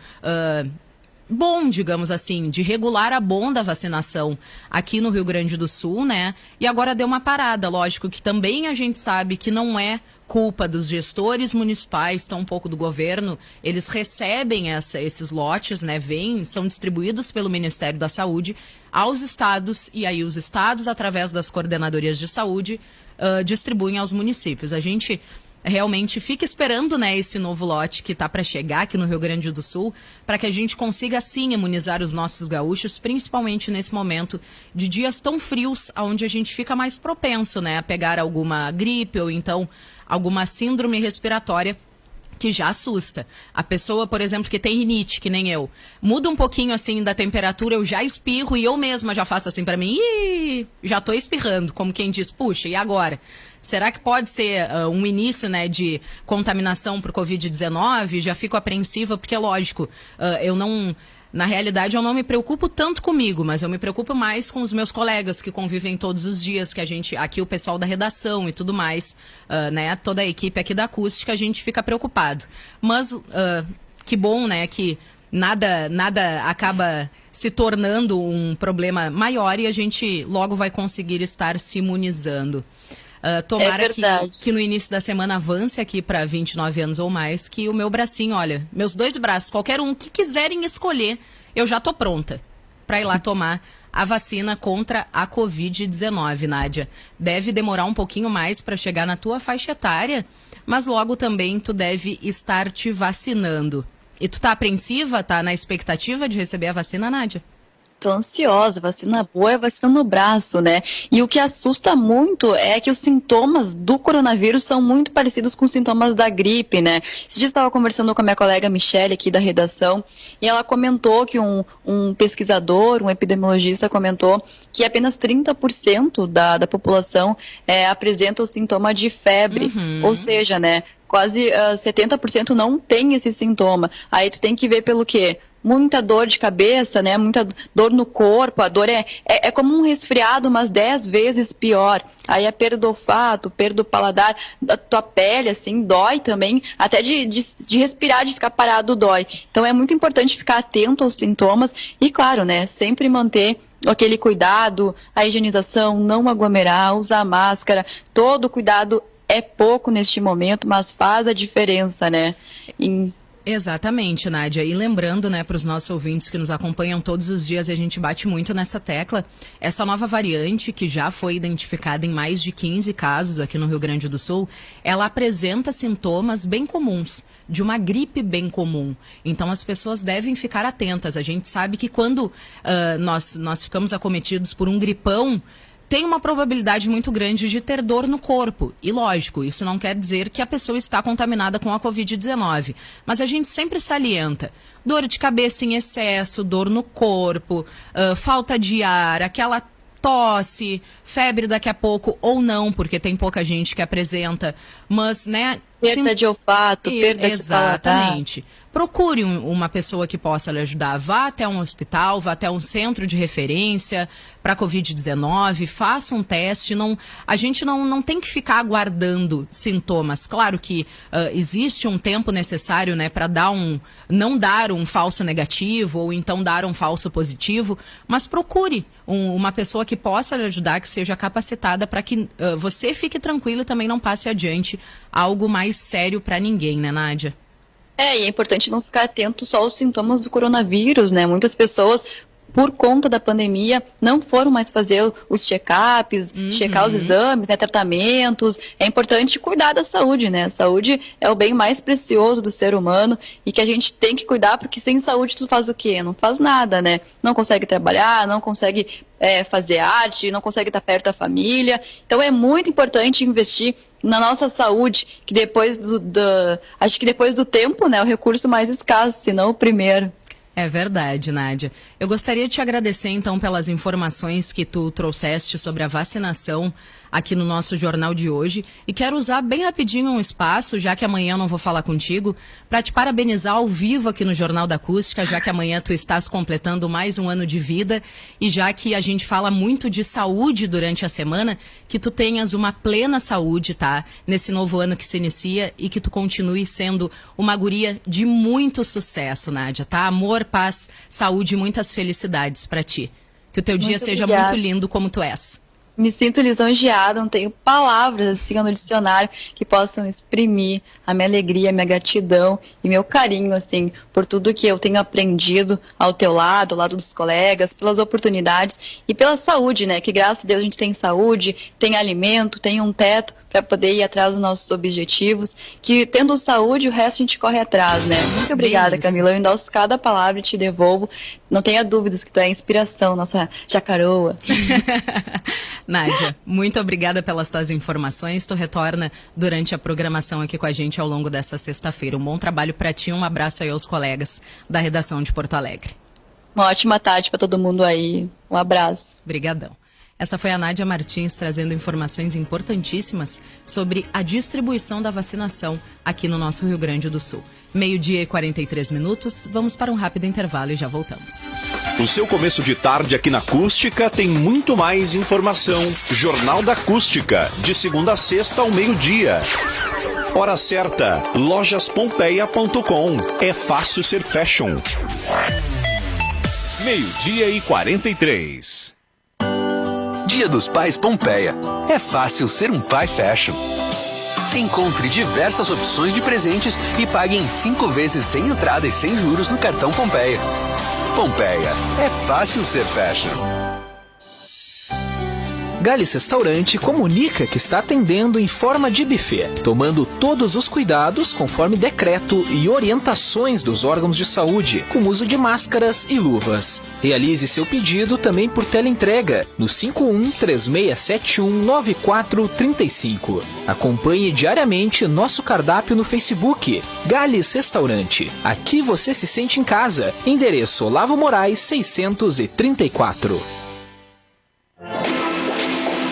bom, digamos assim, de regular a bom da vacinação aqui no Rio Grande do Sul, né? E agora deu uma parada. Lógico que também a gente sabe que não é culpa dos gestores municipais, tampouco do governo. Eles recebem esses lotes, né, são distribuídos pelo Ministério da Saúde aos estados, e aí os estados, através das coordenadorias de saúde, distribuem aos municípios. A gente realmente fica esperando, né, esse novo lote que está para chegar aqui no Rio Grande do Sul, para que a gente consiga, sim, imunizar os nossos gaúchos, principalmente nesse momento de dias tão frios, onde a gente fica mais propenso, né, a pegar alguma gripe ou então alguma síndrome respiratória que já assusta. A pessoa, por exemplo, que tem rinite, que nem eu, muda um pouquinho assim da temperatura, eu já espirro e eu mesma já faço assim para mim, já tô espirrando, como quem diz, puxa, e agora? Será que pode ser um início, né, de contaminação por Covid-19? Já fico apreensiva porque, lógico, na realidade, eu não me preocupo tanto comigo, mas eu me preocupo mais com os meus colegas que convivem todos os dias, que a gente, aqui o pessoal da redação e tudo mais, né, toda a equipe aqui da Acústica, a gente fica preocupado. Mas que bom, né, que nada acaba se tornando um problema maior e a gente logo vai conseguir estar se imunizando. Tomara que no início da semana avance aqui para 29 anos ou mais, que o meu bracinho, olha, meus 2 braços, qualquer um que quiserem escolher, eu já tô pronta para ir lá tomar a vacina contra a Covid-19, Nádia. Deve demorar um pouquinho mais para chegar na tua faixa etária, mas logo também tu deve estar te vacinando. E tu tá apreensiva, tá na expectativa de receber a vacina, Nádia? Tô ansiosa, vacina boa é vacina no braço, né? E o que assusta muito é que os sintomas do coronavírus são muito parecidos com os sintomas da gripe, né? Esse dia eu estava conversando com a minha colega Michele aqui da redação e ela comentou que um pesquisador, um epidemiologista comentou que apenas 30% da população apresenta o sintoma de febre, ou seja, né? Quase 70% não tem esse sintoma. Aí tu tem que ver pelo quê? Muita dor de cabeça, né? Muita dor no corpo, a dor é como um resfriado, mas 10 vezes pior. Aí a perda do olfato, perda do paladar, a tua pele, assim, dói também, até de respirar, de ficar parado dói. Então é muito importante ficar atento aos sintomas e, claro, né, sempre manter aquele cuidado, a higienização, não aglomerar, usar máscara, todo cuidado é pouco neste momento, mas faz a diferença, né? Exatamente, Nádia. E lembrando, né, para os nossos ouvintes que nos acompanham todos os dias, e a gente bate muito nessa tecla, essa nova variante, que já foi identificada em mais de 15 casos aqui no Rio Grande do Sul, ela apresenta sintomas bem comuns, de uma gripe bem comum. Então as pessoas devem ficar atentas. A gente sabe que quando nós ficamos acometidos por um gripão, tem uma probabilidade muito grande de ter dor no corpo. E lógico, isso não quer dizer que a pessoa está contaminada com a Covid-19. Mas a gente sempre salienta. Dor de cabeça em excesso, dor no corpo, falta de ar, aquela tosse, febre daqui a pouco ou não, porque tem pouca gente que apresenta. Mas, né... Perda de olfato, perda de paladar. Exatamente. procure uma pessoa que possa lhe ajudar. Vá até um hospital, vá até um centro de referência para Covid-19, faça um teste. A gente não tem que ficar aguardando sintomas. Claro que existe um tempo necessário, né, para não dar um falso negativo ou então dar um falso positivo, mas procure uma pessoa que possa lhe ajudar, que seja capacitada para que você fique tranquilo e também não passe adiante algo mais sério para ninguém, né, Nádia? E é importante não ficar atento só aos sintomas do coronavírus, né? Muitas pessoas, por conta da pandemia, não foram mais fazer os check-ups, checar os exames, né, tratamentos. É importante cuidar da saúde, né? A saúde é o bem mais precioso do ser humano e que a gente tem que cuidar, porque sem saúde tu faz o quê? Não faz nada, né? Não consegue trabalhar, não consegue fazer arte, não consegue estar perto da família. Então é muito importante investir na nossa saúde, que depois acho que depois do tempo, né, é o recurso mais escasso, se não o primeiro. É verdade, Nádia. Eu gostaria de te agradecer, então, pelas informações que tu trouxeste sobre a vacinação aqui no nosso jornal de hoje. E quero usar bem rapidinho um espaço, já que amanhã eu não vou falar contigo, para te parabenizar ao vivo aqui no Jornal da Acústica, já que amanhã tu estás completando mais um ano de vida e já que a gente fala muito de saúde durante a semana, que tu tenhas uma plena saúde, tá? Nesse novo ano que se inicia e que tu continue sendo uma guria de muito sucesso, Nádia, tá? Amor, paz, saúde e muitas felicidades para ti. Que o teu dia seja muito lindo como tu és. Me sinto lisonjeada, não tenho palavras assim no dicionário que possam exprimir a minha alegria, a minha gratidão e meu carinho, assim, por tudo que eu tenho aprendido ao teu lado, ao lado dos colegas, pelas oportunidades e pela saúde, né? Que graças a Deus a gente tem saúde, tem alimento, tem um teto para poder ir atrás dos nossos objetivos, que tendo saúde, o resto a gente corre atrás, né? Muito obrigada, Camila. Eu endosso cada palavra e te devolvo. Não tenha dúvidas que tu é a inspiração, nossa jacaroa. Nádia, muito obrigada pelas tuas informações. Tu retorna durante a programação aqui com a gente ao longo dessa sexta-feira. Um bom trabalho para ti, um abraço aí aos colegas da redação de Porto Alegre. Uma ótima tarde para todo mundo aí. Um abraço. Obrigadão. Essa foi a Nádia Martins trazendo informações importantíssimas sobre a distribuição da vacinação aqui no nosso Rio Grande do Sul. 12h43, vamos para um rápido intervalo e já voltamos. O seu começo de tarde aqui na Acústica tem muito mais informação. Jornal da Acústica, de segunda a sexta ao meio-dia. Hora certa, lojaspompeia.com. É fácil ser fashion. 12h43. Dia dos Pais Pompeia. É fácil ser um pai fashion. Encontre diversas opções de presentes e pague em 5 vezes sem entrada e sem juros no cartão Pompeia. Pompeia. É fácil ser fashion. Gallis Restaurante comunica que está atendendo em forma de buffet, tomando todos os cuidados conforme decreto e orientações dos órgãos de saúde, com uso de máscaras e luvas. Realize seu pedido também por teleentrega no 5136719435. Acompanhe diariamente nosso cardápio no Facebook, Gallis Restaurante. Aqui você se sente em casa. Endereço Olavo Moraes 634.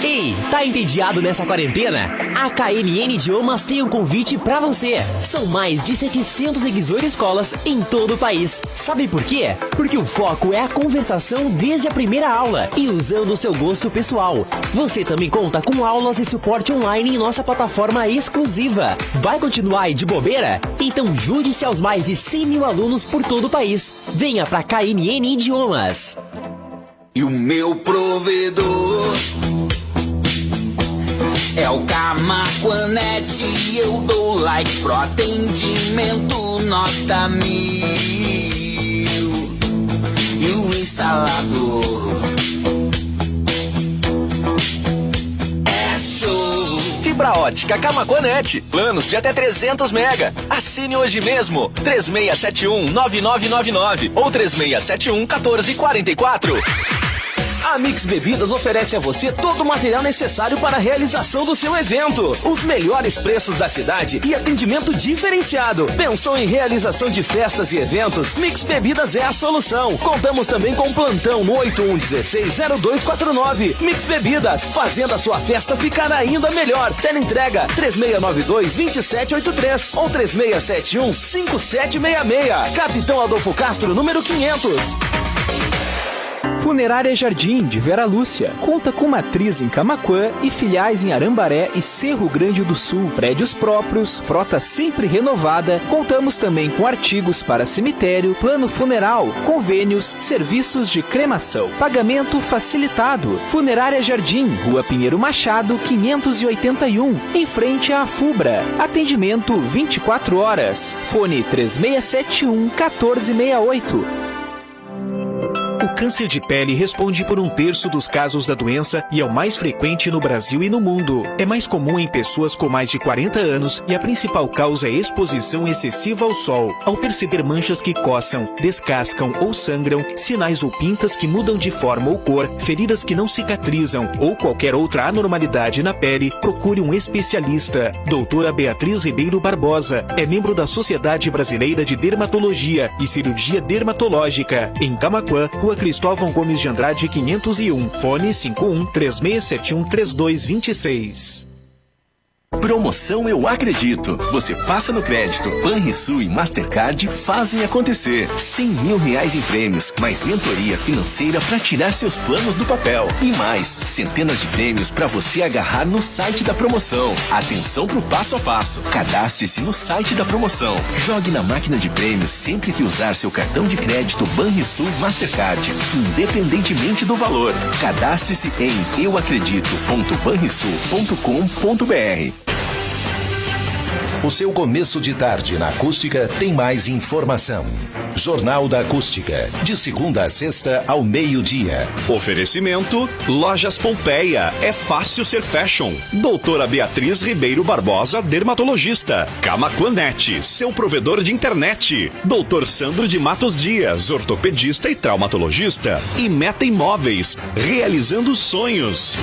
Ei, tá entediado nessa quarentena? A KNN Idiomas tem um convite pra você. São mais de 718 escolas em todo o país. Sabe por quê? Porque o foco é a conversação desde a primeira aula e usando o seu gosto pessoal. Você também conta com aulas e suporte online em nossa plataforma exclusiva. Vai continuar aí de bobeira? Então junte-se aos mais de 100 mil alunos por todo o país. Venha pra KNN Idiomas. E o meu provedor é o Camaquanete e eu dou like pro atendimento nota 1000. E o instalador é show. Fibra ótica Camaquanete. Planos de até 300 mega. Assine hoje mesmo. 3671-9999 ou 3671-1444. A Mix Bebidas oferece a você todo o material necessário para a realização do seu evento. Os melhores preços da cidade e atendimento diferenciado. Pensou em realização de festas e eventos? Mix Bebidas é a solução. Contamos também com plantão no 81160249. Mix Bebidas, fazendo a sua festa ficar ainda melhor. Teleentrega 3692-2783 ou 3671-5766. Capitão Adolfo Castro, número 500. Funerária Jardim, de Vera Lúcia. Conta com matriz em Camaquã e filiais em Arambaré e Cerro Grande do Sul. Prédios próprios, frota sempre renovada. Contamos também com artigos para cemitério, plano funeral, convênios, serviços de cremação. Pagamento facilitado. Funerária Jardim, Rua Pinheiro Machado, 581, em frente à Afubra. Atendimento 24 horas. Fone 3671-1468. O câncer de pele responde por 1/3 dos casos da doença e é o mais frequente no Brasil e no mundo. É mais comum em pessoas com mais de 40 anos e a principal causa é exposição excessiva ao sol. Ao perceber manchas que coçam, descascam ou sangram, sinais ou pintas que mudam de forma ou cor, feridas que não cicatrizam ou qualquer outra anormalidade na pele, procure um especialista. Doutora Beatriz Ribeiro Barbosa é membro da Sociedade Brasileira de Dermatologia e Cirurgia Dermatológica. Em Camaquã, Rua Cristóvão Gomes de Andrade 501, fone 51-3671-3226. Promoção Eu Acredito. Você passa no crédito. Banrisul e Mastercard fazem acontecer. R$100 mil em prêmios, mais mentoria financeira para tirar seus planos do papel. E mais, centenas de prêmios para você agarrar no site da promoção. Atenção pro passo a passo. Cadastre-se no site da promoção. Jogue na máquina de prêmios sempre que usar seu cartão de crédito Banrisul Mastercard, independentemente do valor. Cadastre-se em euacredito.banrisul.com.br. O seu começo de tarde na Acústica tem mais informação. Jornal da Acústica, de segunda a sexta ao meio-dia. Oferecimento Lojas Pompeia, é fácil ser fashion. Doutora Beatriz Ribeiro Barbosa, dermatologista. Camaquanet, seu provedor de internet. Doutor Sandro de Matos Dias, ortopedista e traumatologista. E Meta Imóveis, realizando sonhos.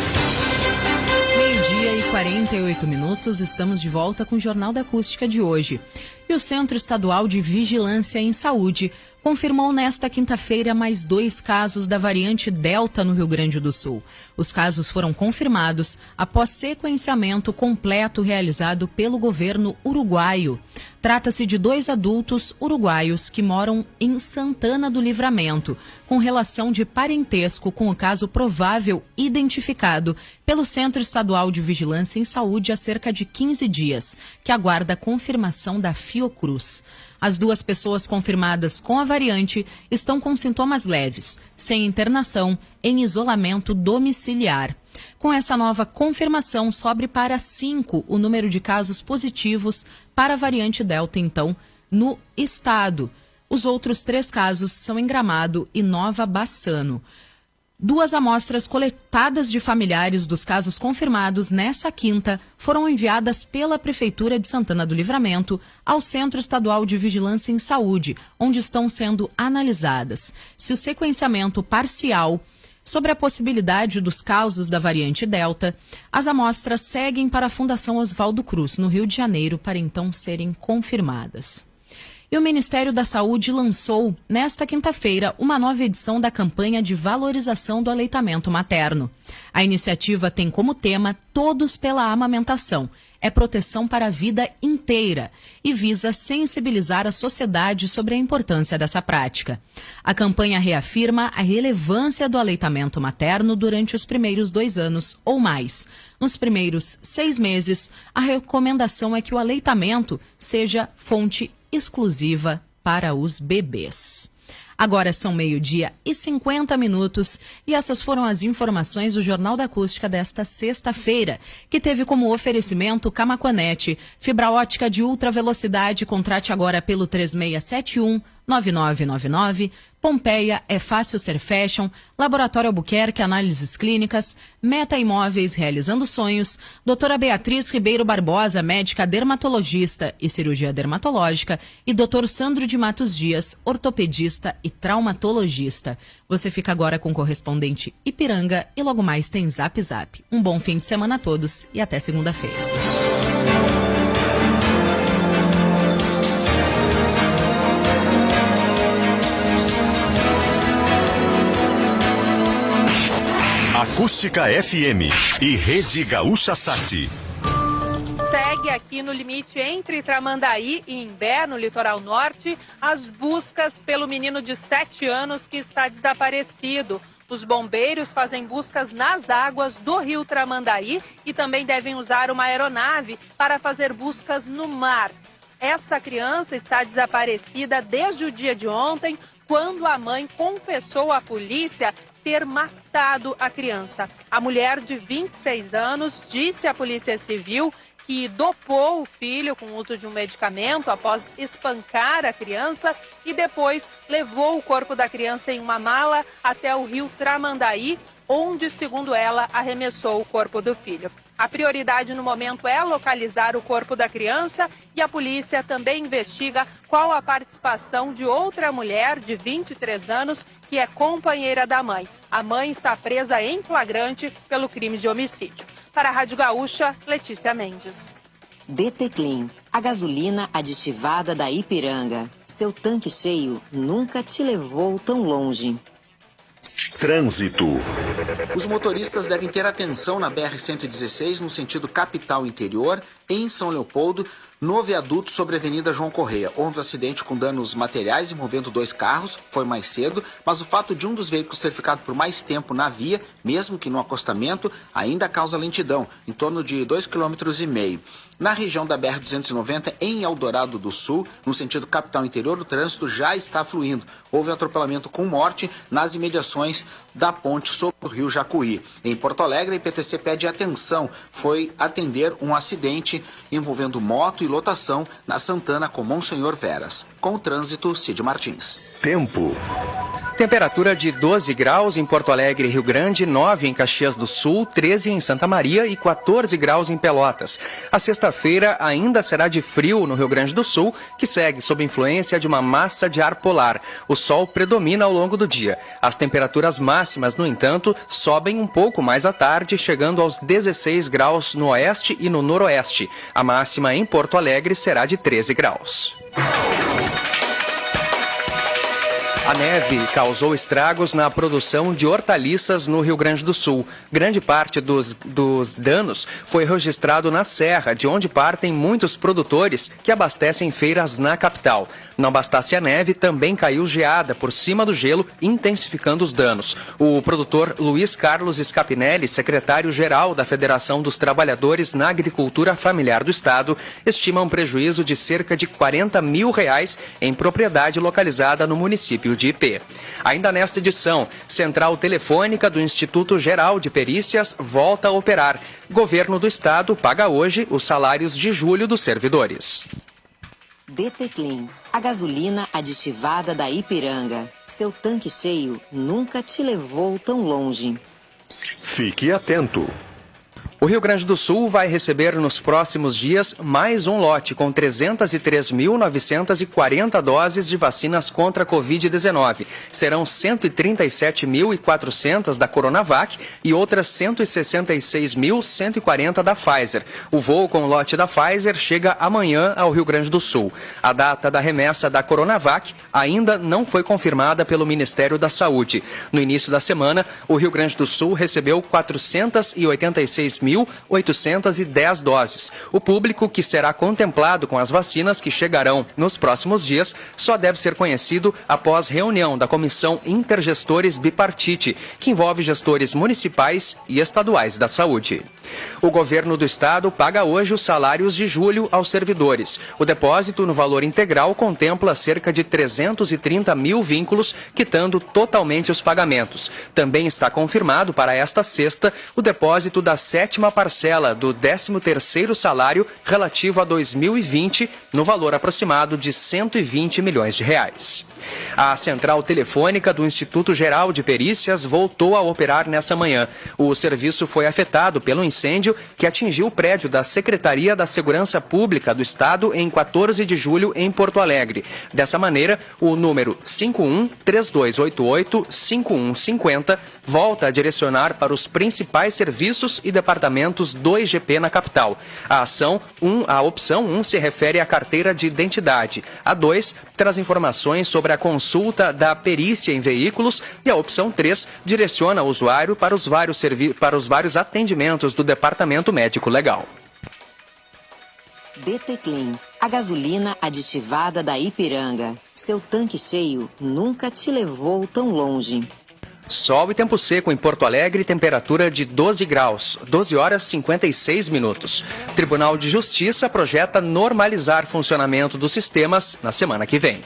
48 minutos, estamos de volta com o Jornal da Acústica de hoje. E o Centro Estadual de Vigilância em Saúde confirmou nesta quinta-feira mais 2 casos da variante Delta no Rio Grande do Sul. Os casos foram confirmados após sequenciamento completo realizado pelo governo uruguaio. Trata-se de 2 adultos uruguaios que moram em Santana do Livramento, com relação de parentesco com o caso provável identificado pelo Centro Estadual de Vigilância em Saúde há cerca de 15 dias, que aguarda a confirmação da Fiocruz. As 2 pessoas confirmadas com a variante estão com sintomas leves, sem internação, em isolamento domiciliar. Com essa nova confirmação, sobe para 5 o número de casos positivos para a variante Delta, então, no estado. Os outros 3 casos são em Gramado e Nova Bassano. 2 amostras coletadas de familiares dos casos confirmados nessa quinta foram enviadas pela Prefeitura de Santana do Livramento ao Centro Estadual de Vigilância em Saúde, onde estão sendo analisadas. Se o sequenciamento parcial sobre a possibilidade dos casos da variante Delta, as amostras seguem para a Fundação Oswaldo Cruz, no Rio de Janeiro, para então serem confirmadas. E o Ministério da Saúde lançou, nesta quinta-feira, uma nova edição da campanha de valorização do aleitamento materno. A iniciativa tem como tema Todos pela Amamentação. É proteção para a vida inteira e visa sensibilizar a sociedade sobre a importância dessa prática. A campanha reafirma a relevância do aleitamento materno durante os primeiros 2 anos ou mais. Nos primeiros 6 meses, a recomendação é que o aleitamento seja fonte exclusiva para os bebês. Agora são 12h50 e essas foram as informações do Jornal da Acústica desta sexta-feira, que teve como oferecimento Camaquanet, fibra ótica de ultra velocidade. Contrate agora pelo 9999. Pompeia, é fácil ser fashion. Laboratório Albuquerque, análises clínicas. Meta Imóveis, realizando sonhos. Doutora Beatriz Ribeiro Barbosa, médica dermatologista e cirurgia dermatológica. E Dr. Sandro de Matos Dias, ortopedista e traumatologista. Você fica agora com o correspondente Ipiranga e logo mais tem Zap Zap. Um bom fim de semana a todos e até segunda-feira. Acústica FM e Rede Gaúcha Sat. Segue aqui no limite entre Tramandaí e Imbé, no litoral norte, as buscas pelo menino de 7 anos que está desaparecido. Os bombeiros fazem buscas nas águas do rio Tramandaí e também devem usar uma aeronave para fazer buscas no mar. Essa criança está desaparecida desde o dia de ontem, quando a mãe confessou à polícia ter matado a criança. A mulher de 26 anos disse à Polícia Civil que dopou o filho com o uso de um medicamento após espancar a criança e depois levou o corpo da criança em uma mala até o rio Tramandaí, onde, segundo ela, arremessou o corpo do filho. A prioridade no momento é localizar o corpo da criança e a polícia também investiga qual a participação de outra mulher de 23 anos que é companheira da mãe. A mãe está presa em flagrante pelo crime de homicídio. Para a Rádio Gaúcha, Letícia Mendes. DT Clean, a gasolina aditivada da Ipiranga. Seu tanque cheio nunca te levou tão longe. Trânsito. Os motoristas devem ter atenção na BR-116 no sentido capital interior, em São Leopoldo, no viaduto sobre a Avenida João Correia. Houve um acidente com danos materiais envolvendo 2 carros, foi mais cedo, mas o fato de um dos veículos ter ficado por mais tempo na via, mesmo que no acostamento, ainda causa lentidão, em torno de 2,5 km. Na região da BR-290, em Eldorado do Sul, no sentido capital interior, o trânsito já está fluindo. Houve um atropelamento com morte nas imediações da ponte sobre o rio Jacuí. Em Porto Alegre, a IPTC pede atenção. Foi atender um acidente envolvendo moto e lotação na Santana com Monsenhor Veras. Com o trânsito, Cid Martins. Tempo. Temperatura de 12 graus em Porto Alegre e Rio Grande, 9 em Caxias do Sul, 13 em Santa Maria e 14 graus em Pelotas. A sexta-feira ainda será de frio no Rio Grande do Sul, que segue sob influência de uma massa de ar polar. O sol predomina ao longo do dia. As temperaturas máximas, no entanto, sobem um pouco mais à tarde, chegando aos 16 graus no oeste e no noroeste. A máxima em Porto Alegre será de 13 graus. A neve causou estragos na produção de hortaliças no Rio Grande do Sul. Grande parte dos danos foi registrado na Serra, de onde partem muitos produtores que abastecem feiras na capital. Não bastasse a neve, também caiu geada por cima do gelo, intensificando os danos. O produtor Luiz Carlos Scapinelli, secretário-geral da Federação dos Trabalhadores na Agricultura Familiar do Estado, estima um prejuízo de cerca de R$40 mil em propriedade localizada no município de IP. Ainda nesta edição, Central Telefônica do Instituto Geral de Perícias volta a operar. Governo do Estado paga hoje os salários de julho dos servidores. DT Clean, a gasolina aditivada da Ipiranga. Seu tanque cheio nunca te levou tão longe. Fique atento. O Rio Grande do Sul vai receber nos próximos dias mais um lote com 303.940 doses de vacinas contra a Covid-19. Serão 137.400 da Coronavac e outras 166.140 da Pfizer. O voo com o lote da Pfizer chega amanhã ao Rio Grande do Sul. A data da remessa da Coronavac ainda não foi confirmada pelo Ministério da Saúde. No início da semana, o Rio Grande do Sul recebeu 486.810 doses. O público que será contemplado com as vacinas que chegarão nos próximos dias só deve ser conhecido após reunião da Comissão Intergestores Bipartite, que envolve gestores municipais e estaduais da saúde. O governo do estado paga hoje os salários de julho aos servidores. O depósito no valor integral contempla cerca de 330 mil vínculos, quitando totalmente os pagamentos. Também está confirmado para esta sexta o depósito da 7ª última parcela do 13º salário relativo a 2020, no valor aproximado de 120 milhões de reais. A central telefônica do Instituto Geral de Perícias voltou a operar nessa manhã. O serviço foi afetado pelo incêndio que atingiu o prédio da Secretaria da Segurança Pública do Estado em 14 de julho em Porto Alegre. Dessa maneira, o número 51-3288-5150 volta a direcionar para os principais serviços e departamentos do IGP na capital. A opção 1 se refere à carteira de identidade. A 2 traz informações sobre a consulta da perícia em veículos e a opção 3 direciona o usuário para os vários atendimentos do Departamento Médico Legal. DT Clean, a gasolina aditivada da Ipiranga. Seu tanque cheio nunca te levou tão longe. Sol e tempo seco em Porto Alegre, temperatura de 12 graus, 12 horas e 56 minutos. Tribunal de Justiça projeta normalizar funcionamento dos sistemas na semana que vem.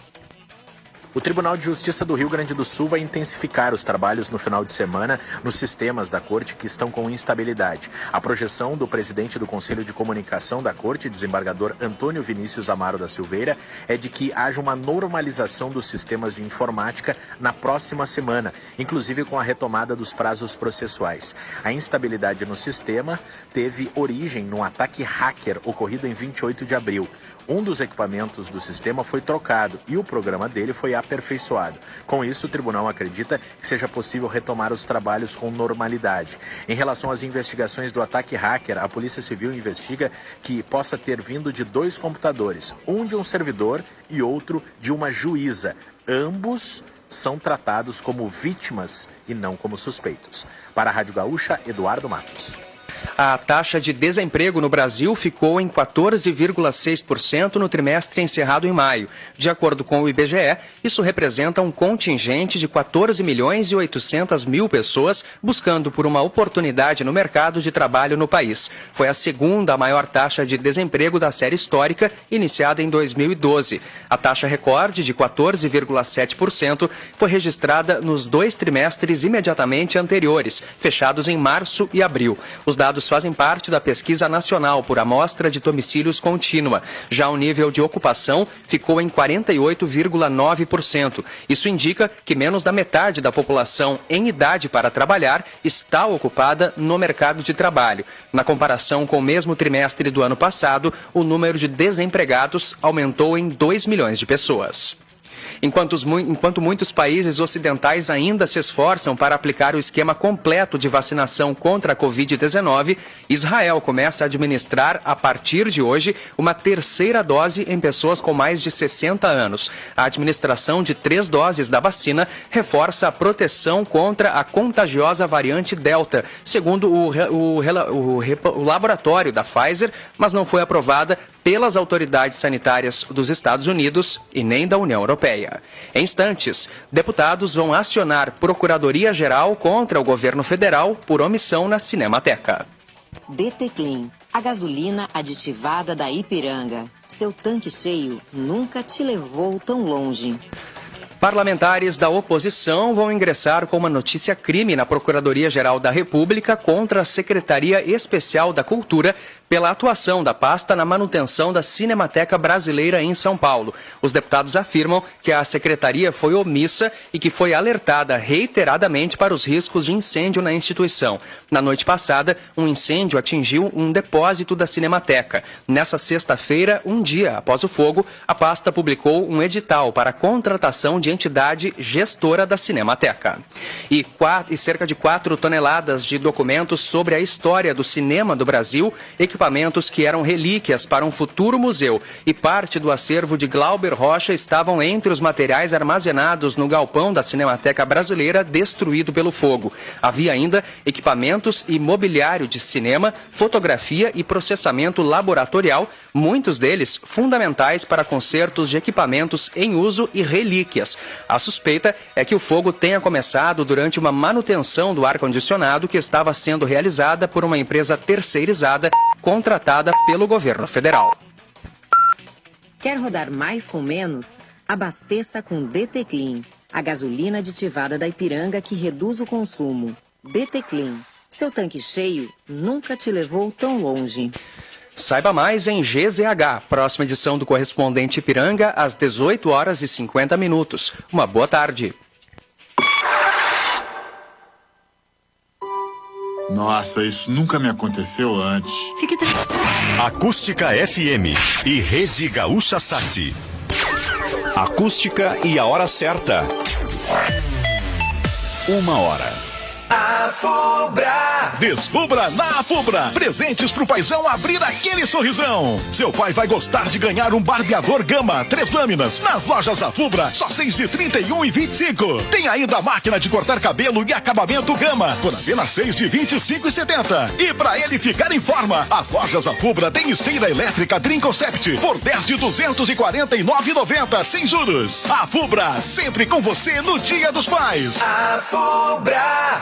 O Tribunal de Justiça do Rio Grande do Sul vai intensificar os trabalhos no final de semana nos sistemas da Corte que estão com instabilidade. A projeção do presidente do Conselho de Comunicação da Corte, desembargador Antônio Vinícius Amaro da Silveira, é de que haja uma normalização dos sistemas de informática na próxima semana, inclusive com a retomada dos prazos processuais. A instabilidade no sistema teve origem num ataque hacker ocorrido em 28 de abril. Um dos equipamentos do sistema foi trocado e o programa dele foi aperfeiçoado. Com isso, o tribunal acredita que seja possível retomar os trabalhos com normalidade. Em relação às investigações do ataque hacker, a Polícia Civil investiga que possa ter vindo de 2 computadores, um de um servidor e outro de uma juíza. Ambos são tratados como vítimas e não como suspeitos. Para a Rádio Gaúcha, Eduardo Matos. A taxa de desemprego no Brasil ficou em 14,6% no trimestre encerrado em maio. De acordo com o IBGE, isso representa um contingente de 14 milhões e 800 mil pessoas buscando por uma oportunidade no mercado de trabalho no país. Foi a segunda maior taxa de desemprego da série histórica, iniciada em 2012. A taxa recorde de 14,7% foi registrada nos 2 trimestres imediatamente anteriores, fechados em março e abril. Os dados fazem parte da pesquisa nacional por amostra de domicílios contínua. Já o nível de ocupação ficou em 48,9%. Isso indica que menos da metade da população em idade para trabalhar está ocupada no mercado de trabalho. Na comparação com o mesmo trimestre do ano passado, o número de desempregados aumentou em 2 milhões de pessoas. Enquanto muitos países ocidentais ainda se esforçam para aplicar o esquema completo de vacinação contra a Covid-19, Israel começa a administrar, a partir de hoje, uma 3ª dose em pessoas com mais de 60 anos. A administração de 3 doses da vacina reforça a proteção contra a contagiosa variante Delta, segundo o laboratório da Pfizer, mas não foi aprovada pelas autoridades sanitárias dos Estados Unidos e nem da União Europeia. Em instantes, deputados vão acionar Procuradoria-Geral contra o governo federal por omissão na Cinemateca. DT Clean, a gasolina aditivada da Ipiranga. Seu tanque cheio nunca te levou tão longe. Parlamentares da oposição vão ingressar com uma notícia-crime na Procuradoria-Geral da República contra a Secretaria Especial da Cultura pela atuação da pasta na manutenção da Cinemateca Brasileira em São Paulo. Os deputados afirmam que a secretaria foi omissa e que foi alertada reiteradamente para os riscos de incêndio na instituição. Na noite passada, um incêndio atingiu um depósito da Cinemateca. Nessa sexta-feira, um dia após o fogo, a pasta publicou um edital para a contratação de entidade gestora da Cinemateca. E cerca de 4 toneladas de documentos sobre a história do cinema do Brasil, equipamentos que eram relíquias para um futuro museu e parte do acervo de Glauber Rocha estavam entre os materiais armazenados no galpão da Cinemateca Brasileira destruído pelo fogo. Havia ainda equipamentos e mobiliário de cinema, fotografia e processamento laboratorial, muitos deles fundamentais para consertos de equipamentos em uso e relíquias. A suspeita é que o fogo tenha começado durante uma manutenção do ar-condicionado que estava sendo realizada por uma empresa terceirizada contratada pelo governo federal. Quer rodar mais com menos? Abasteça com DT Clean, a gasolina aditivada da Ipiranga que reduz o consumo. DT Clean, Seu tanque cheio nunca te levou tão longe. Saiba mais em GZH, próxima edição do Correspondente Ipiranga, às 18h50. Uma boa tarde. Nossa, isso nunca me aconteceu antes. Acústica FM e Rede Gaúcha Sati. Acústica e a hora certa. 1h. Afubra! Descubra na Afubra. Presentes pro paizão abrir aquele sorrisão. Seu pai vai gostar de ganhar um barbeador Gama 3 lâminas nas lojas Afubra, só 6 de 31,25. Tem ainda a máquina de cortar cabelo e acabamento Gama, por apenas 6 de 25,70. E pra ele ficar em forma, as lojas Afubra tem esteira elétrica Drinkocept por 10 de 249,90 sem juros. Afubra, sempre com você no Dia dos Pais. Afubra!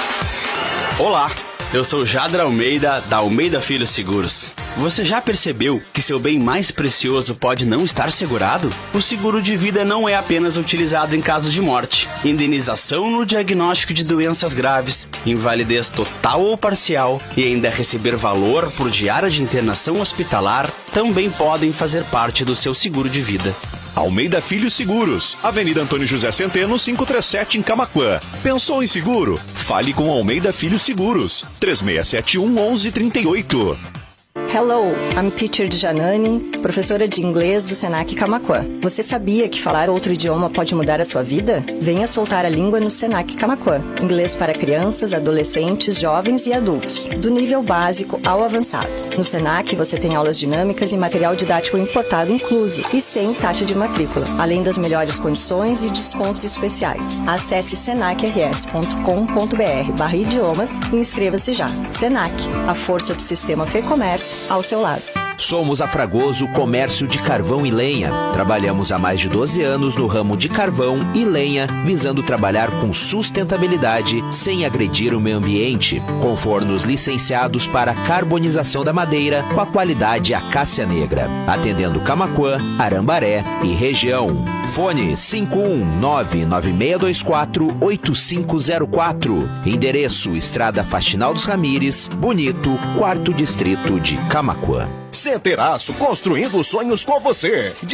Olá, eu sou Jadra Almeida, da Almeida Filho Seguros. Você já percebeu que seu bem mais precioso pode não estar segurado? O seguro de vida não é apenas utilizado em caso de morte. Indenização no diagnóstico de doenças graves, invalidez total ou parcial e ainda receber valor por diária de internação hospitalar também podem fazer parte do seu seguro de vida. Almeida Filho Seguros, Avenida Antônio José Centeno, 537 em Camaquã. Pensou em seguro? Fale com Almeida Filho Seguros, 3671-1138. Hello, I'm Teacher Janani, professora de inglês do Senac Camaquã. Você sabia que falar outro idioma pode mudar a sua vida? Venha soltar a língua no Senac Camaquã. Inglês para crianças, adolescentes, jovens e adultos, do nível básico ao avançado. No Senac você tem aulas dinâmicas e material didático importado incluso e sem taxa de matrícula, além das melhores condições e descontos especiais. Acesse senacrs.com.br/idiomas e inscreva-se já. Senac, a força do sistema Fê Comércio ao seu lado. Somos a Fragoso Comércio de Carvão e Lenha. Trabalhamos há mais de 12 anos no ramo de carvão e lenha, visando trabalhar com sustentabilidade sem agredir o meio ambiente, com fornos licenciados para carbonização da madeira com a qualidade Acácia Negra, atendendo Camaquã, Arambaré e região. Fone 51996248504. Endereço Estrada Faxinal dos Ramires, Bonito, 4º Distrito de Camaquã. Centeraço, construindo sonhos com você.